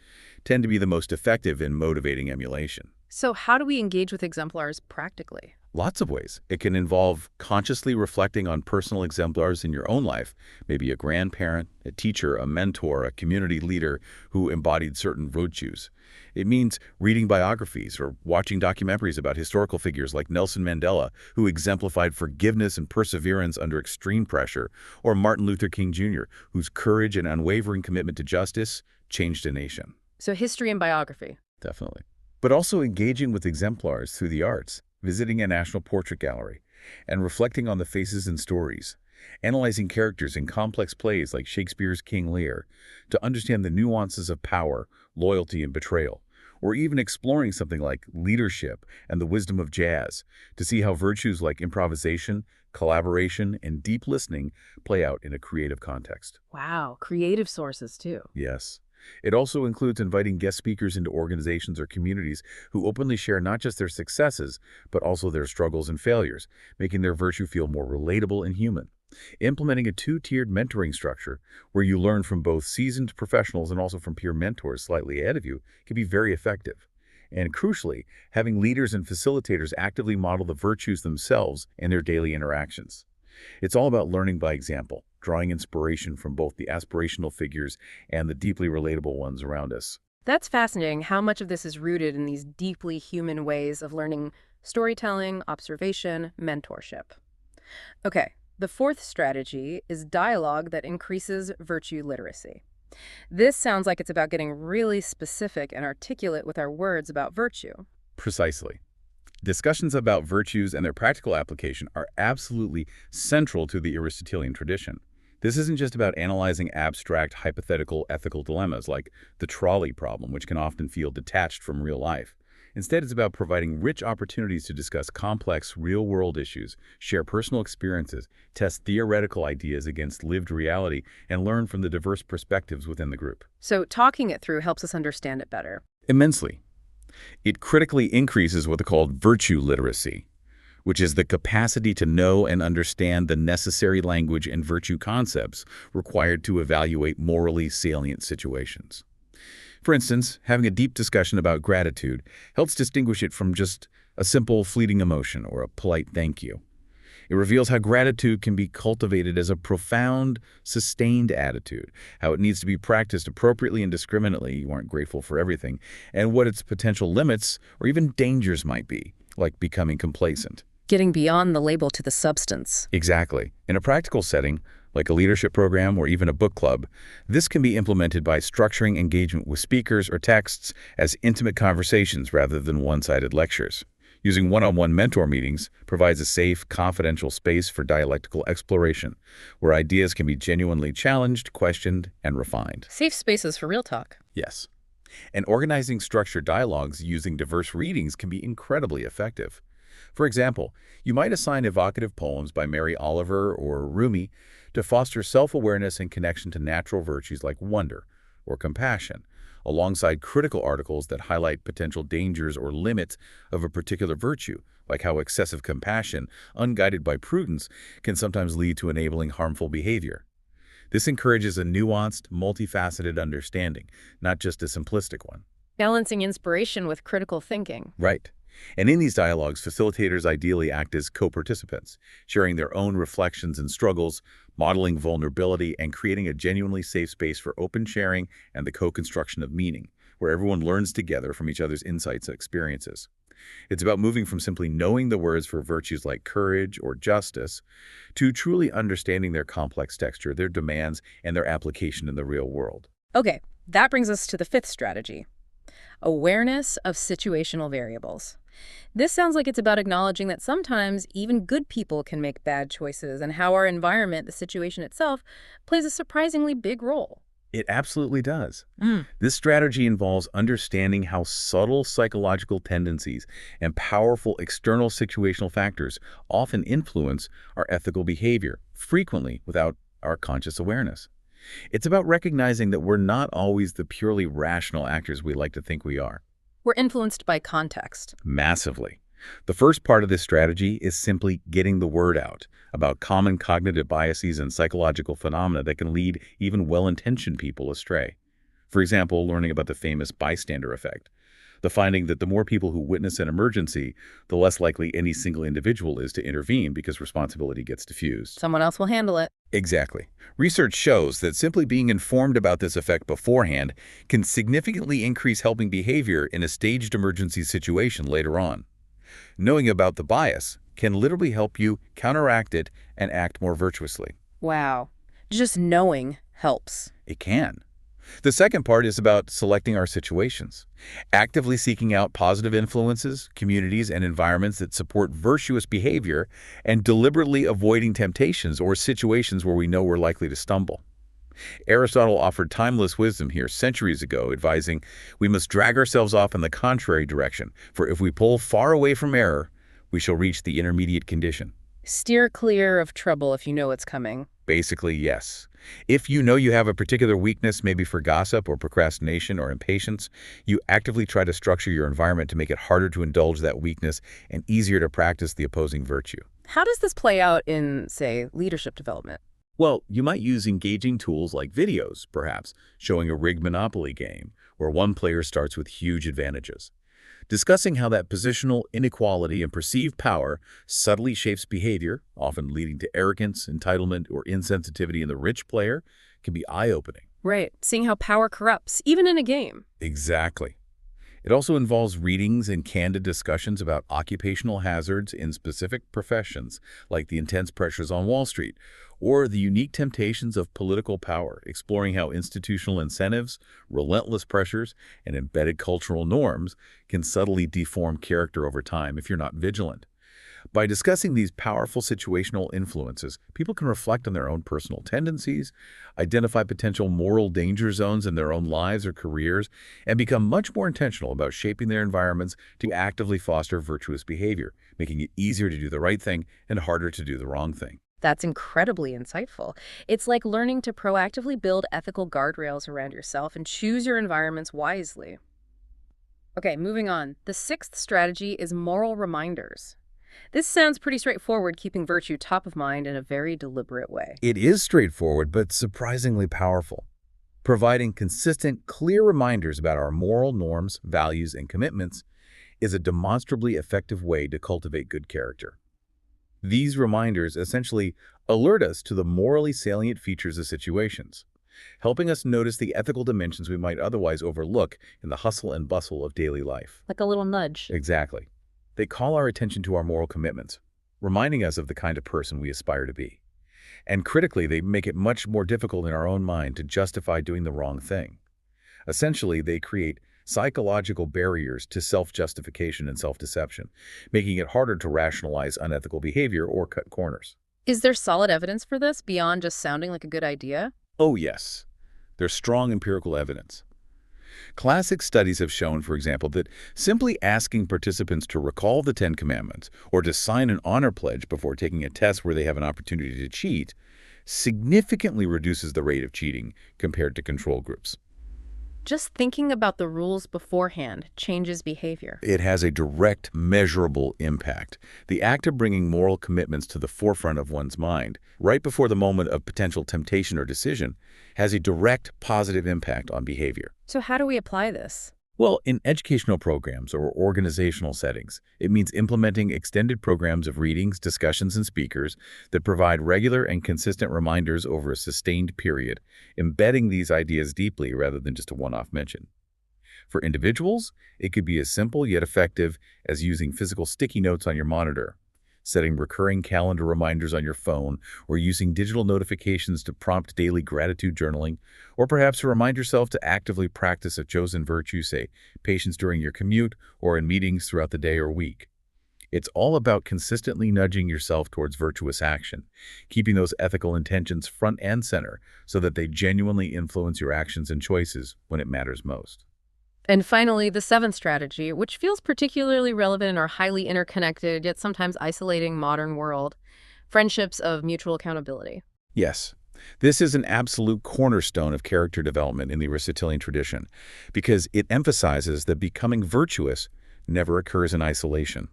tend to be the most effective in motivating emulation. So how do we engage with exemplars practically? Lots of ways. It can involve consciously reflecting on personal exemplars in your own life, maybe a grandparent, a teacher, a mentor, a community leader who embodied certain virtues. It means reading biographies or watching documentaries about historical figures like Nelson Mandela, who exemplified forgiveness and perseverance under extreme pressure, or Martin Luther King Jr., whose courage and unwavering commitment to justice changed a nation. So history and biography. Definitely. But also engaging with exemplars through the arts, visiting a national portrait gallery, and reflecting on the faces and stories, analyzing characters in complex plays like Shakespeare's King Lear to understand the nuances of power, loyalty, and betrayal, or even exploring something like leadership and the wisdom of jazz to see how virtues like improvisation, collaboration, and deep listening play out in a creative context. Wow, creative sources too. Yes. It also includes inviting guest speakers into organizations or communities who openly share not just their successes, but also their struggles and failures, making their virtue feel more relatable and human. Implementing a two-tiered mentoring structure where you learn from both seasoned professionals and also from peer mentors slightly ahead of you can be very effective. And crucially, having leaders and facilitators actively model the virtues themselves in their daily interactions. It's all about learning by example, drawing inspiration from both the aspirational figures and the deeply relatable ones around us. That's fascinating how much of this is rooted in these deeply human ways of learning storytelling, observation, mentorship. Okay, the fourth strategy is dialogue that increases virtue literacy. This sounds like it's about getting really specific and articulate with our words about virtue. Precisely. Discussions about virtues and their practical application are absolutely central to the Aristotelian tradition. This isn't just about analyzing abstract, hypothetical, ethical dilemmas like the trolley problem, which can often feel detached from real life. Instead, it's about providing rich opportunities to discuss complex, real-world issues, share personal experiences, test theoretical ideas against lived reality, and learn from the diverse perspectives within the group. So talking it through helps us understand it better. Immensely. It critically increases what are called virtue literacy, which is the capacity to know and understand the necessary language and virtue concepts required to evaluate morally salient situations. For instance, having a deep discussion about gratitude helps distinguish it from just a simple fleeting emotion or a polite thank you. It reveals how gratitude can be cultivated as a profound, sustained attitude, how it needs to be practiced appropriately and discriminately, you aren't grateful for everything, and what its potential limits or even dangers might be, like becoming complacent. Getting beyond the label to the substance. Exactly. In a practical setting, like a leadership program or even a book club, this can be implemented by structuring engagement with speakers or texts as intimate conversations rather than one-sided lectures. Using one-on-one mentor meetings provides a safe, confidential space for dialectical exploration, where ideas can be genuinely challenged, questioned, and refined. Safe spaces for real talk. Yes. And organizing structured dialogues using diverse readings can be incredibly effective. For example, you might assign evocative poems by Mary Oliver or Rumi to foster self-awareness and connection to natural virtues like wonder or compassion, alongside critical articles that highlight potential dangers or limits of a particular virtue, like how excessive compassion, unguided by prudence, can sometimes lead to enabling harmful behavior. This encourages a nuanced, multifaceted understanding, not just a simplistic one. Balancing inspiration with critical thinking. Right. And in these dialogues, facilitators ideally act as co-participants, sharing their own reflections and struggles, modeling vulnerability, and creating a genuinely safe space for open sharing and the co-construction of meaning, where everyone learns together from each other's insights and experiences. It's about moving from simply knowing the words for virtues like courage or justice to truly understanding their complex texture, their demands, and their application in the real world. Okay, that brings us to the fifth strategy. Awareness of situational variables. This sounds like it's about acknowledging that sometimes even good people can make bad choices and how our environment, the situation itself, plays a surprisingly big role. It absolutely does. This strategy involves understanding how subtle psychological tendencies and powerful external situational factors often influence our ethical behavior, frequently without our conscious awareness. It's about recognizing that we're not always the purely rational actors we like to think we are. We're influenced by context. Massively. The first part of this strategy is simply getting the word out about common cognitive biases and psychological phenomena that can lead even well-intentioned people astray. For example, learning about the famous bystander effect, the finding that the more people who witness an emergency, the less likely any single individual is to intervene because responsibility gets diffused. Someone else will handle it. Exactly. Research shows that simply being informed about this effect beforehand can significantly increase helping behavior in a staged emergency situation later on. Knowing about the bias can literally help you counteract it and act more virtuously. Wow. Just knowing helps. It can. The second part is about selecting our situations, actively seeking out positive influences, communities, and environments that support virtuous behavior, and deliberately avoiding temptations or situations where we know we're likely to stumble. Aristotle offered timeless wisdom here centuries ago, advising we must drag ourselves off in the contrary direction, for if we pull far away from error, we shall reach the intermediate condition. Steer clear of trouble if you know it's coming. Basically, yes. If you know you have a particular weakness, maybe for gossip or procrastination or impatience, you actively try to structure your environment to make it harder to indulge that weakness and easier to practice the opposing virtue. How does this play out in, say, leadership development? Well, you might use engaging tools like videos, perhaps, showing a rigged Monopoly game, where one player starts with huge advantages. Discussing how that positional inequality and perceived power subtly shapes behavior, often leading to arrogance, entitlement, or insensitivity in the rich player, can be eye-opening. Right. Seeing how power corrupts, even in a game. Exactly. It also involves readings and candid discussions about occupational hazards in specific professions, like the intense pressures on Wall Street, or the unique temptations of political power, exploring how institutional incentives, relentless pressures, and embedded cultural norms can subtly deform character over time if you're not vigilant. By discussing these powerful situational influences, people can reflect on their own personal tendencies, identify potential moral danger zones in their own lives or careers, and become much more intentional about shaping their environments to actively foster virtuous behavior, making it easier to do the right thing and harder to do the wrong thing. That's incredibly insightful. It's like learning to proactively build ethical guardrails around yourself and choose your environments wisely. Okay, moving on. The sixth strategy is moral reminders. This sounds pretty straightforward, keeping virtue top of mind in a very deliberate way. It is straightforward, but surprisingly powerful. Providing consistent, clear reminders about our moral norms, values, and commitments is a demonstrably effective way to cultivate good character. These reminders essentially alert us to the morally salient features of situations, helping us notice the ethical dimensions we might otherwise overlook in the hustle and bustle of daily life. Like a little nudge. Exactly. They call our attention to our moral commitments, reminding us of the kind of person we aspire to be. And critically, they make it much more difficult in our own mind to justify doing the wrong thing. Essentially, they create psychological barriers to self-justification and self-deception, making it harder to rationalize unethical behavior or cut corners. Is there solid evidence for this beyond just sounding like a good idea? Oh, yes. There's strong empirical evidence. Classic studies have shown, for example, that simply asking participants to recall the Ten Commandments or to sign an honor pledge before taking a test where they have an opportunity to cheat significantly reduces the rate of cheating compared to control groups. Just thinking about the rules beforehand changes behavior. It has a direct, measurable impact. The act of bringing moral commitments to the forefront of one's mind, right before the moment of potential temptation or decision, has a direct, positive impact on behavior. So how do we apply this? Well, in educational programs or organizational settings, it means implementing extended programs of readings, discussions, and speakers that provide regular and consistent reminders over a sustained period, embedding these ideas deeply rather than just a one-off mention. For individuals, it could be as simple yet effective as using physical sticky notes on your monitor, setting recurring calendar reminders on your phone, or using digital notifications to prompt daily gratitude journaling, or perhaps to remind yourself to actively practice a chosen virtue, say, patience during your commute or in meetings throughout the day or week. It's all about consistently nudging yourself towards virtuous action, keeping those ethical intentions front and center so that they genuinely influence your actions and choices when it matters most. And finally, the seventh strategy, which feels particularly relevant in our highly interconnected, yet sometimes isolating modern world, friendships of mutual accountability. Yes, this is an absolute cornerstone of character development in the Aristotelian tradition because it emphasizes that becoming virtuous never occurs in isolation.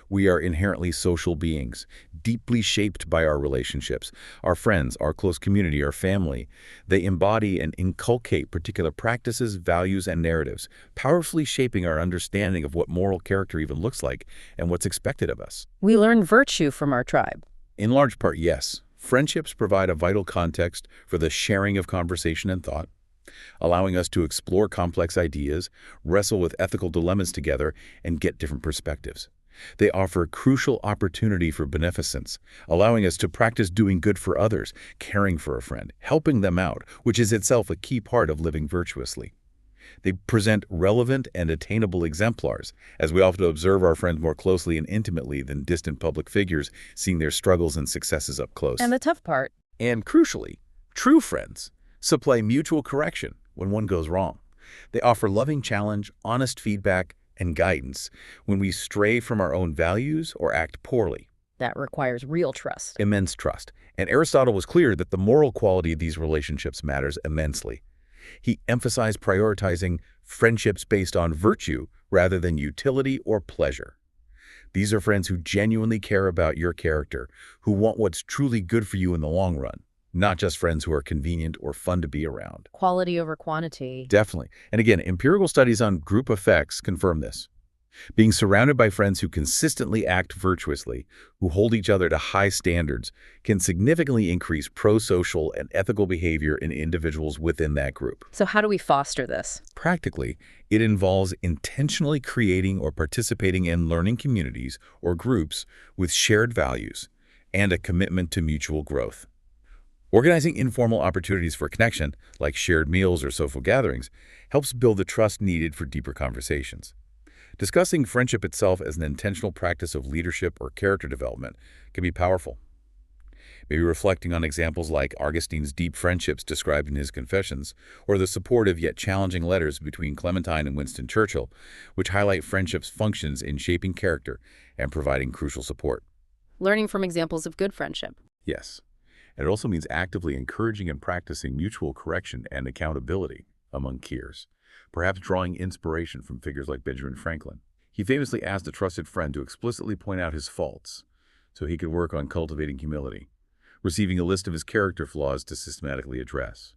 We are inherently social beings, deeply shaped by our relationships, our friends, our close community, our family. They embody and inculcate particular practices, values, and narratives, powerfully shaping our understanding of what moral character even looks like and what's expected of us. We learn virtue from our tribe. In large part, yes. Friendships provide a vital context for the sharing of conversation and thought, allowing us to explore complex ideas, wrestle with ethical dilemmas together, and get different perspectives. They offer crucial opportunity for beneficence, allowing us to practice doing good for others, caring for a friend, helping them out, which is itself a key part of living virtuously. They present relevant and attainable exemplars, as we often observe our friends more closely and intimately than distant public figures, seeing their struggles and successes up close. And the tough part. And crucially, true friends supply mutual correction when one goes wrong. They offer loving challenge, honest feedback, and guidance when we stray from our own values or act poorly. That requires real trust. Immense trust. And Aristotle was clear that the moral quality of these relationships matters immensely. He emphasized prioritizing friendships based on virtue rather than utility or pleasure. These are friends who genuinely care about your character, who want what's truly good for you in the long run, not just friends who are convenient or fun to be around. Quality over quantity. Definitely. And again, empirical studies on group effects confirm this. Being surrounded by friends who consistently act virtuously, who hold each other to high standards, can significantly increase pro-social and ethical behavior in individuals within that group. So how do we foster this? Practically, it involves intentionally creating or participating in learning communities or groups with shared values and a commitment to mutual growth. Organizing informal opportunities for connection, like shared meals or social gatherings, helps build the trust needed for deeper conversations. Discussing friendship itself as an intentional practice of leadership or character development can be powerful. Maybe reflecting on examples like Augustine's deep friendships described in his Confessions, or the supportive yet challenging letters between Clementine and Winston Churchill, which highlight friendship's functions in shaping character and providing crucial support. Learning from examples of good friendship. Yes. And it also means actively encouraging and practicing mutual correction and accountability among peers, perhaps drawing inspiration from figures like Benjamin Franklin. He famously asked a trusted friend to explicitly point out his faults so he could work on cultivating humility, receiving a list of his character flaws to systematically address.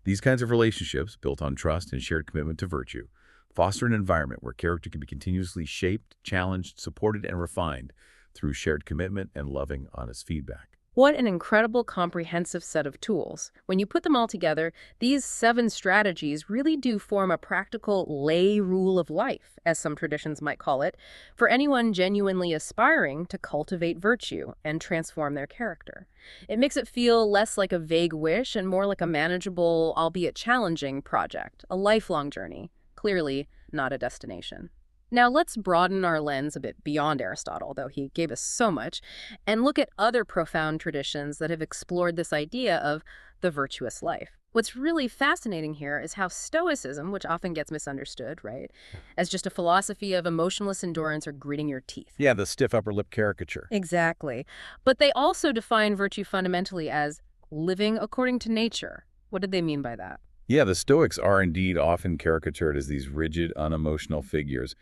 These kinds of relationships, built on trust and shared commitment to virtue, foster an environment where character can be continuously shaped, challenged, supported, and refined through shared commitment and loving, honest feedback. What an incredible comprehensive set of tools. When you put them all together, these 7 strategies really do form a practical lay rule of life, as some traditions might call it, for anyone genuinely aspiring to cultivate virtue and transform their character. It makes it feel less like a vague wish and more like a manageable, albeit challenging, project, a lifelong journey, clearly not a destination. Now let's broaden our lens a bit beyond Aristotle, though he gave us so much, and look at other profound traditions that have explored this idea of the virtuous life. What's really fascinating here is how Stoicism, which often gets misunderstood, right, as just a philosophy of emotionless endurance or gritting your teeth. Yeah, the stiff upper lip caricature. Exactly. But they also define virtue fundamentally as living according to nature. What did they mean by that? Yeah, the Stoics are indeed often caricatured as these rigid, unemotional figures,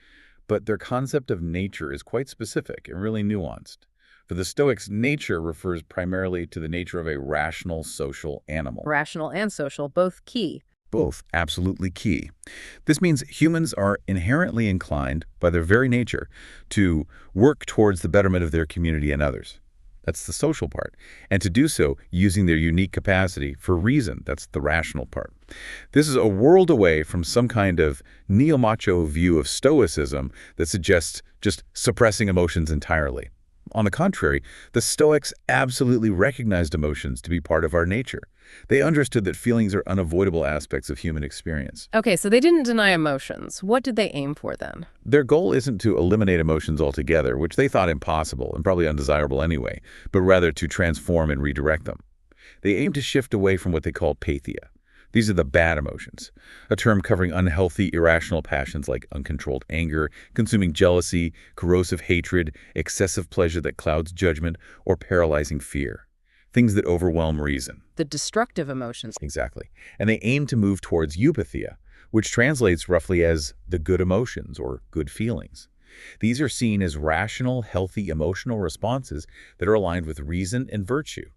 but their concept of nature is quite specific and really nuanced. For the Stoics, nature refers primarily to the nature of a rational social animal. Rational and social, both key. Both absolutely key. This means humans are inherently inclined, by their very nature, to work towards the betterment of their community and others. That's the social part. And to do so using their unique capacity for reason. That's the rational part. This is a world away from some kind of neo-macho view of Stoicism that suggests just suppressing emotions entirely. On the contrary, the Stoics absolutely recognized emotions to be part of our nature. They understood that feelings are unavoidable aspects of human experience. Okay, so they didn't deny emotions. What did they aim for then? Their goal isn't to eliminate emotions altogether, which they thought impossible and probably undesirable anyway, but rather to transform and redirect them. They aim to shift away from what they call pathia. These are the bad emotions, a term covering unhealthy, irrational passions like uncontrolled anger, consuming jealousy, corrosive hatred, excessive pleasure that clouds judgment, or paralyzing fear. Things that overwhelm reason. The destructive emotions. Exactly. And they aim to move towards eupathia, which translates roughly as the good emotions or good feelings. These are seen as rational, healthy emotional responses that are aligned with reason and virtue.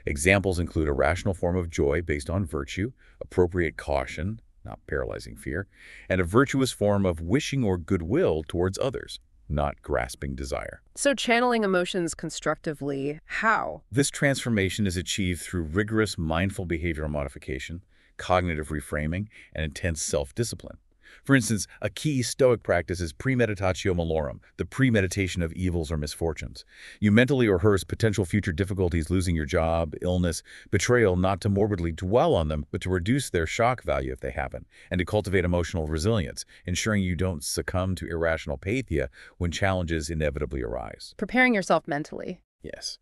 Examples include a rational form of joy based on virtue, appropriate caution, not paralyzing fear, and a virtuous form of wishing or goodwill towards others, not grasping desire. So channeling emotions constructively, how? This transformation is achieved through rigorous mindful behavioral modification, cognitive reframing, and intense self-discipline. For instance, a key Stoic practice is premeditatio malorum, the premeditation of evils or misfortunes. You mentally rehearse potential future difficulties, losing your job, illness, betrayal, not to morbidly dwell on them, but to reduce their shock value if they happen, and to cultivate emotional resilience, ensuring you don't succumb to irrational pathia when challenges inevitably arise. Preparing yourself mentally. Yes.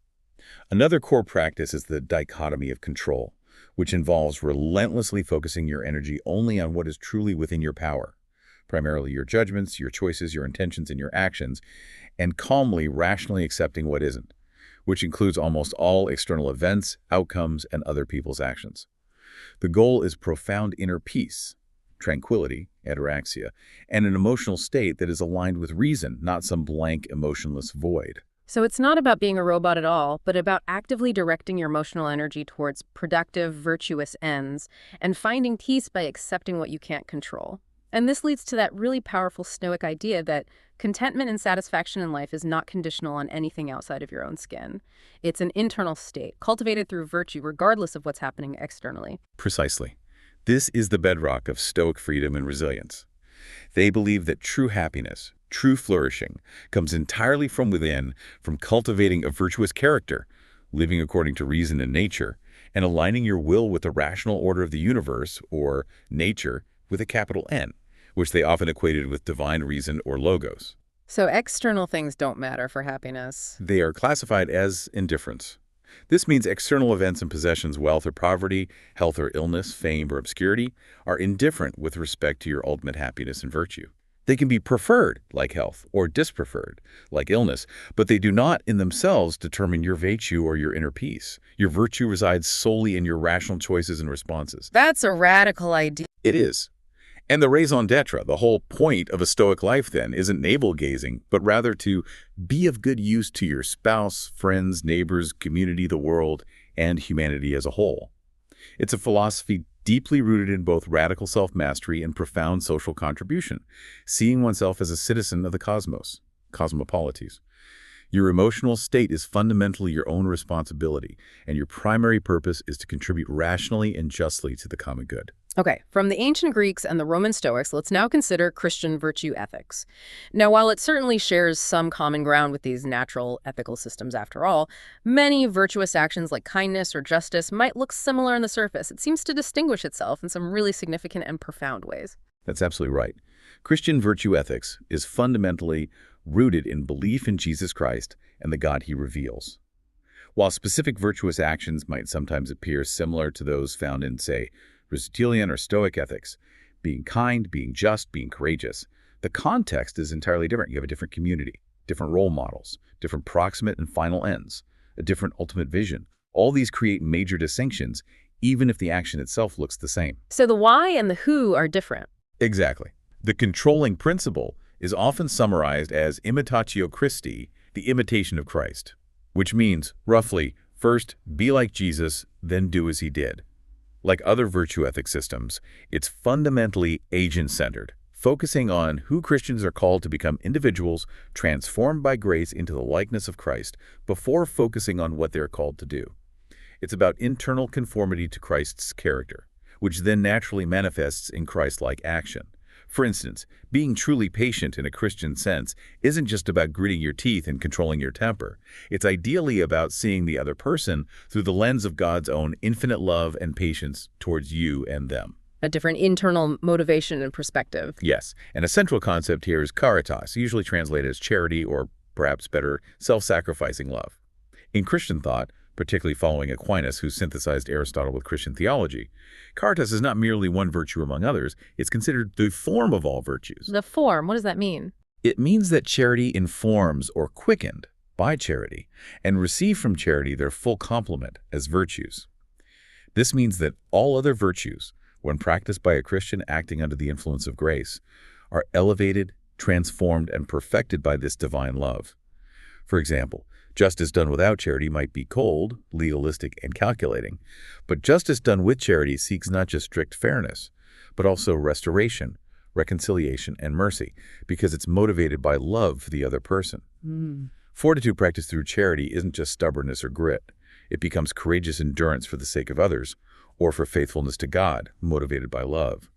Another core practice is the dichotomy of control. which involves relentlessly focusing your energy only on what is truly within your power, primarily your judgments, your choices, your intentions, and your actions, and calmly, rationally accepting what isn't, which includes almost all external events, outcomes, and other people's actions. The goal is profound inner peace, tranquility, ataraxia, and an emotional state that is aligned with reason, not some blank, emotionless void. So it's not about being a robot at all, but about actively directing your emotional energy towards productive, virtuous ends and finding peace by accepting what you can't control. And this leads to that really powerful Stoic idea that contentment and satisfaction in life is not conditional on anything outside of your own skin. It's an internal state, cultivated through virtue, regardless of what's happening externally. Precisely. This is the bedrock of Stoic freedom and resilience. They believe that true happiness, true flourishing, comes entirely from within, from cultivating a virtuous character, living according to reason and nature, and aligning your will with the rational order of the universe, or nature, with a capital N, which they often equated with divine reason or logos. So external things don't matter for happiness. They are classified as indifference. This means external events and possessions, wealth or poverty, health or illness, fame or obscurity, are indifferent with respect to your ultimate happiness and virtue. They can be preferred, like health, or dispreferred, like illness, but they do not in themselves determine your virtue or your inner peace. Your virtue resides solely in your rational choices and responses. That's a radical idea. It is. And the raison d'etre, the whole point of a Stoic life then, isn't navel-gazing, but rather to be of good use to your spouse, friends, neighbors, community, the world, and humanity as a whole. It's a philosophy deeply rooted in both radical self-mastery and profound social contribution, seeing oneself as a citizen of the cosmos, cosmopolites. Your emotional state is fundamentally your own responsibility, and your primary purpose is to contribute rationally and justly to the common good. Okay, from the ancient Greeks and the Roman Stoics, let's now consider Christian virtue ethics. Now, while it certainly shares some common ground with these natural ethical systems after all, many virtuous actions like kindness or justice might look similar on the surface. It seems to distinguish itself in some really significant and profound ways. That's absolutely right. Christian virtue ethics is fundamentally rooted in belief in Jesus Christ and the God he reveals. While specific virtuous actions might sometimes appear similar to those found in, say, Aristotelian or Stoic ethics, being kind, being just, being courageous, the context is entirely different. You have a different community, different role models, different proximate and final ends, a different ultimate vision. All these create major distinctions, even if the action itself looks the same. So the why and the who are different. Exactly. The controlling principle is often summarized as imitatio Christi, the imitation of Christ, which means, roughly, first, be like Jesus, then do as he did. Like other virtue ethic systems, it's fundamentally agent-centered, focusing on who Christians are called to become individuals transformed by grace into the likeness of Christ before focusing on what they're called to do. It's about internal conformity to Christ's character, which then naturally manifests in Christ-like action. For instance, being truly patient in a Christian sense isn't just about gritting your teeth and controlling your temper. It's ideally about seeing the other person through the lens of God's own infinite love and patience towards you and them. A different internal motivation and perspective. Yes, and a central concept here is caritas, usually translated as charity or, perhaps better, self-sacrificing love. In Christian thought, particularly following Aquinas, who synthesized Aristotle with Christian theology, caritas is not merely one virtue among others, it's considered the form of all virtues. The form, what does that mean? It means that charity informs or quickened by charity and receive from charity their full complement as virtues. This means that all other virtues, when practiced by a Christian acting under the influence of grace, are elevated, transformed, and perfected by this divine love. For example, justice done without charity might be cold, legalistic, and calculating, but justice done with charity seeks not just strict fairness, but also restoration, reconciliation, and mercy, because it's motivated by love for the other person. Fortitude practiced through charity isn't just stubbornness or grit. It becomes courageous endurance for the sake of others, or for faithfulness to God, motivated by love.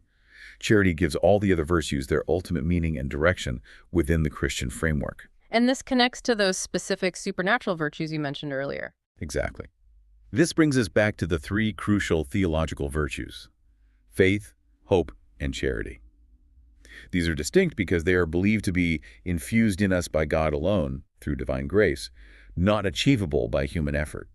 Charity gives all the other virtues their ultimate meaning and direction within the Christian framework. And this connects to those specific supernatural virtues you mentioned earlier. Exactly. This brings us back to the three crucial theological virtues: faith, hope, and charity. These are distinct because they are believed to be infused in us by God alone, through divine grace, not achievable by human effort.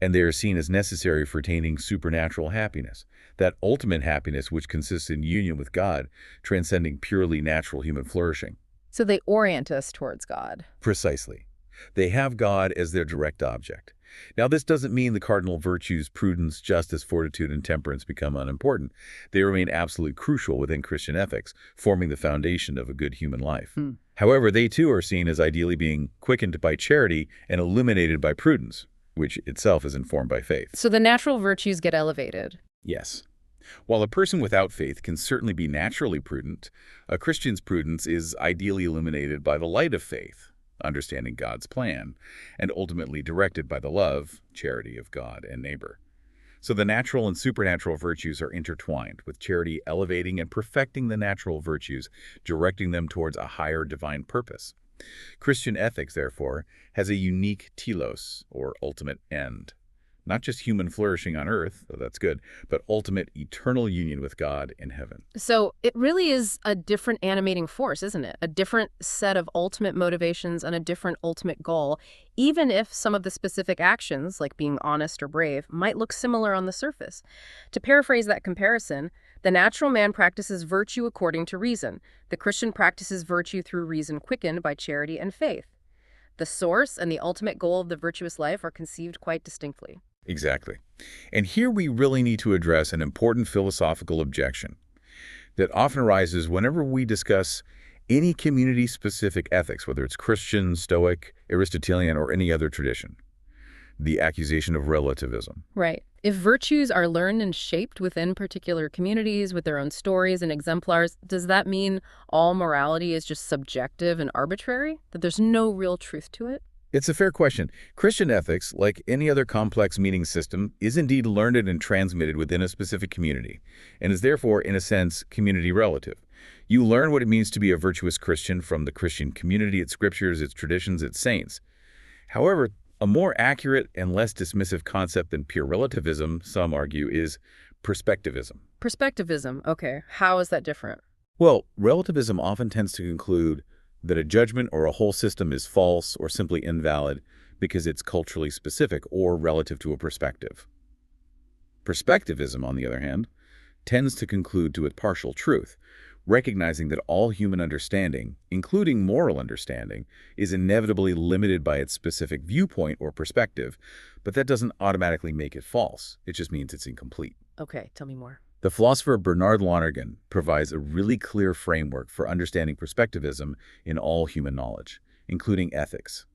and they are seen as necessary for attaining supernatural happiness, that ultimate happiness which consists in union with God, transcending purely natural human flourishing. So they orient us towards God. Precisely. They have God as their direct object. Now, this doesn't mean the cardinal virtues, prudence, justice, fortitude, and temperance become unimportant. They remain absolutely crucial within Christian ethics, forming the foundation of a good human life. However, they too are seen as ideally being quickened by charity and illuminated by prudence, which itself is informed by faith. So the natural virtues get elevated. Yes. While a person without faith can certainly be naturally prudent, a Christian's prudence is ideally illuminated by the light of faith, understanding God's plan, and ultimately directed by the love, charity of God and neighbor. So the natural and supernatural virtues are intertwined, with charity elevating and perfecting the natural virtues, directing them towards a higher divine purpose. Christian ethics, therefore, has a unique telos, or ultimate end. Not just human flourishing on earth, though that's good, but ultimate eternal union with God in heaven. So it really is a different animating force, isn't it? A different set of ultimate motivations and a different ultimate goal, even if some of the specific actions, like being honest or brave, might look similar on the surface. To paraphrase that comparison, the natural man practices virtue according to reason. The Christian practices virtue through reason quickened by charity and faith. The source and the ultimate goal of the virtuous life are conceived quite distinctly. Exactly. And here we really need to address an important philosophical objection that often arises whenever we discuss any community-specific ethics, whether it's Christian, Stoic, Aristotelian, or any other tradition. The accusation of relativism. Right. If virtues are learned and shaped within particular communities with their own stories and exemplars, does that mean all morality is just subjective and arbitrary? That there's no real truth to it? It's a fair question. Christian ethics, like any other complex meaning system, is indeed learned and transmitted within a specific community, and is therefore, in a sense, community relative. You learn what it means to be a virtuous Christian from the Christian community, its scriptures, its traditions, its saints. However, a more accurate and less dismissive concept than pure relativism, some argue, is perspectivism. Perspectivism, okay. How is that different? Well, relativism often tends to conclude that a judgment or a whole system is false or simply invalid because it's culturally specific or relative to a perspective. Perspectivism, on the other hand, tends to conclude to a partial truth, recognizing that all human understanding, including moral understanding, is inevitably limited by its specific viewpoint or perspective, but that doesn't automatically make it false. It just means it's incomplete. Okay, tell me more. The philosopher Bernard Lonergan provides a really clear framework for understanding perspectivism in all human knowledge, including ethics.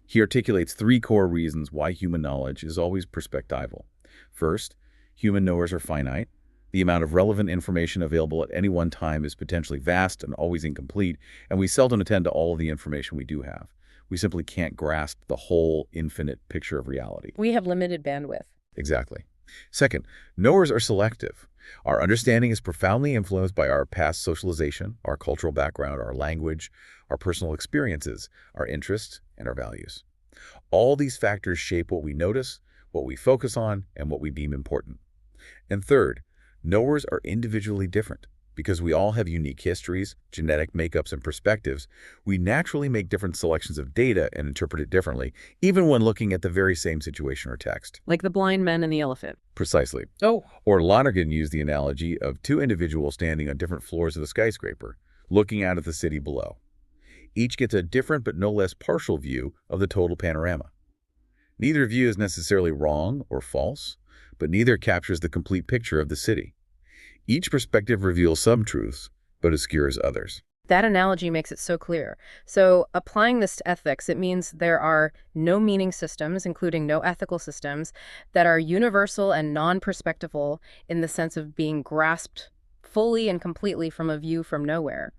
He articulates 3 core reasons why human knowledge is always perspectival. First, human knowers are finite. The amount of relevant information available at any one time is potentially vast and always incomplete, and we seldom attend to all of the information we do have. We simply can't grasp the whole infinite picture of reality. We have limited bandwidth. Exactly. Second, knowers are selective. Our understanding is profoundly influenced by our past socialization, our cultural background, our language, our personal experiences, our interests, and our values. All these factors shape what we notice, what we focus on, and what we deem important. And third, knowers are individually different. Because we all have unique histories, genetic makeups, and perspectives, we naturally make different selections of data and interpret it differently, even when looking at the very same situation or text. Like the blind man and the elephant. Precisely. Oh. Or Lonergan used the analogy of 2 individuals standing on different floors of the skyscraper, looking out at the city below. Each gets a different but no less partial view of the total panorama. Neither view is necessarily wrong or false, but neither captures the complete picture of the city. Each perspective reveals some truths, but obscures others. That analogy makes it so clear. So applying this to ethics, it means there are no meaning systems, including no ethical systems, that are universal and non-perspectival in the sense of being grasped fully and completely from a view from nowhere.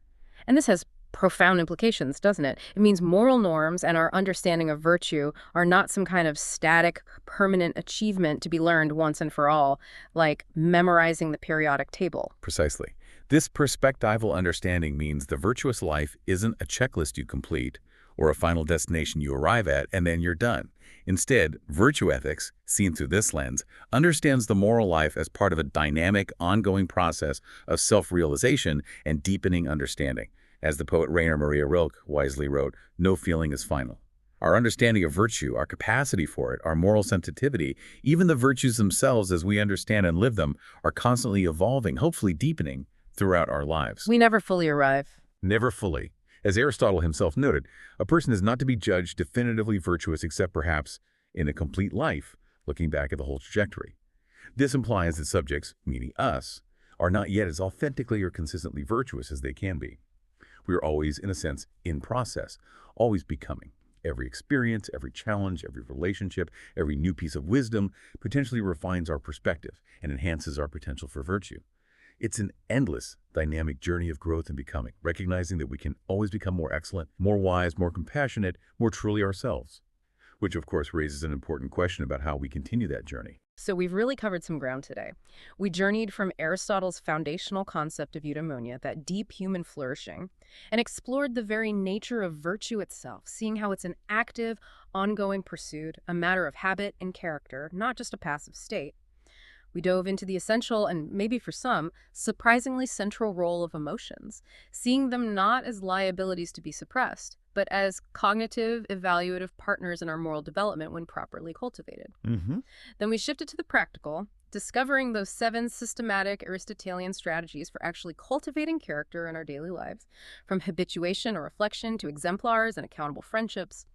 And this has profound implications, doesn't it? It means moral norms and our understanding of virtue are not some kind of static, permanent achievement to be learned once and for all, like memorizing the periodic table. Precisely. This perspectival understanding means the virtuous life isn't a checklist you complete or a final destination you arrive at and then you're done. Instead, virtue ethics, seen through this lens, understands the moral life as part of a dynamic, ongoing process of self-realization and deepening understanding. As the poet Rainer Maria Rilke wisely wrote, no feeling is final. Our understanding of virtue, our capacity for it, our moral sensitivity, even the virtues themselves as we understand and live them, are constantly evolving, hopefully deepening throughout our lives. We never fully arrive. Never fully. As Aristotle himself noted, a person is not to be judged definitively virtuous except perhaps in a complete life, looking back at the whole trajectory. This implies that subjects, meaning us, are not yet as authentically or consistently virtuous as they can be. We are always, in a sense, in process, always becoming. Every experience, every challenge, every relationship, every new piece of wisdom potentially refines our perspective and enhances our potential for virtue. It's an endless, dynamic journey of growth and becoming, recognizing that we can always become more excellent, more wise, more compassionate, more truly ourselves. Which, of course, raises an important question about how we continue that journey. So we've really covered some ground today. We journeyed from Aristotle's foundational concept of eudaimonia, that deep human flourishing, and explored the very nature of virtue itself, seeing how it's an active, ongoing pursuit, a matter of habit and character, not just a passive state. We dove into the essential and, maybe for some, surprisingly central role of emotions, seeing them not as liabilities to be suppressed, but as cognitive, evaluative partners in our moral development when properly cultivated. Mm-hmm. Then we shifted to the practical, discovering those 7 systematic Aristotelian strategies for actually cultivating character in our daily lives, from habituation or reflection to exemplars and accountable friendships.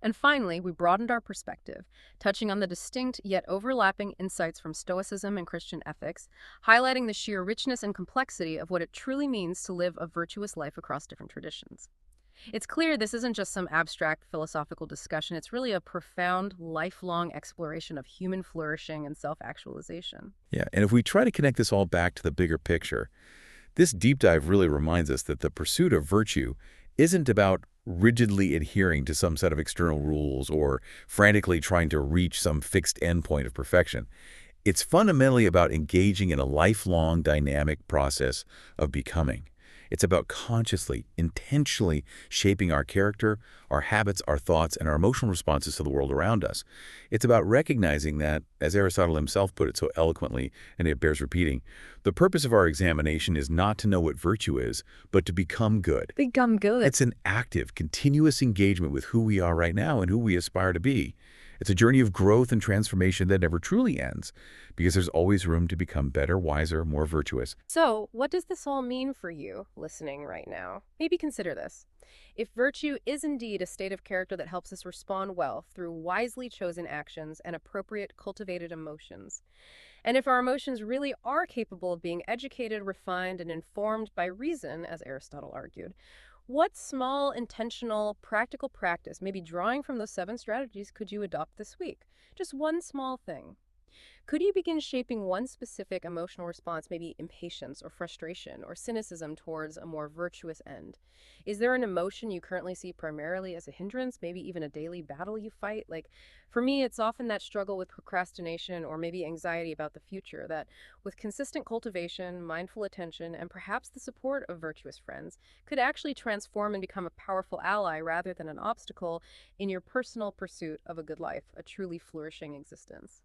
And finally, we broadened our perspective, touching on the distinct yet overlapping insights from Stoicism and Christian ethics, highlighting the sheer richness and complexity of what it truly means to live a virtuous life across different traditions. It's clear this isn't just some abstract philosophical discussion, it's really a profound, lifelong exploration of human flourishing and self-actualization. Yeah, and if we try to connect this all back to the bigger picture, this deep dive really reminds us that the pursuit of virtue isn't about rigidly adhering to some set of external rules or frantically trying to reach some fixed endpoint of perfection. It's fundamentally about engaging in a lifelong dynamic process of becoming. It's about consciously, intentionally shaping our character, our habits, our thoughts, and our emotional responses to the world around us. It's about recognizing that, as Aristotle himself put it so eloquently, and it bears repeating, the purpose of our examination is not to know what virtue is, but to become good. Become good. It's an active, continuous engagement with who we are right now and who we aspire to be. It's a journey of growth and transformation that never truly ends, because there's always room to become better, wiser, more virtuous. So, what does this all mean for you listening right now? Maybe consider this. If virtue is indeed a state of character that helps us respond well through wisely chosen actions and appropriate cultivated emotions, and if our emotions really are capable of being educated, refined, and informed by reason, as Aristotle argued, what small, intentional, practical practice, maybe drawing from those 7 strategies, could you adopt this week? Just one small thing. Could you begin shaping one specific emotional response, maybe impatience or frustration or cynicism, towards a more virtuous end? Is there an emotion you currently see primarily as a hindrance, maybe even a daily battle you fight? Like, for me, it's often that struggle with procrastination or maybe anxiety about the future that, with consistent cultivation, mindful attention, and perhaps the support of virtuous friends, could actually transform and become a powerful ally rather than an obstacle in your personal pursuit of a good life, a truly flourishing existence.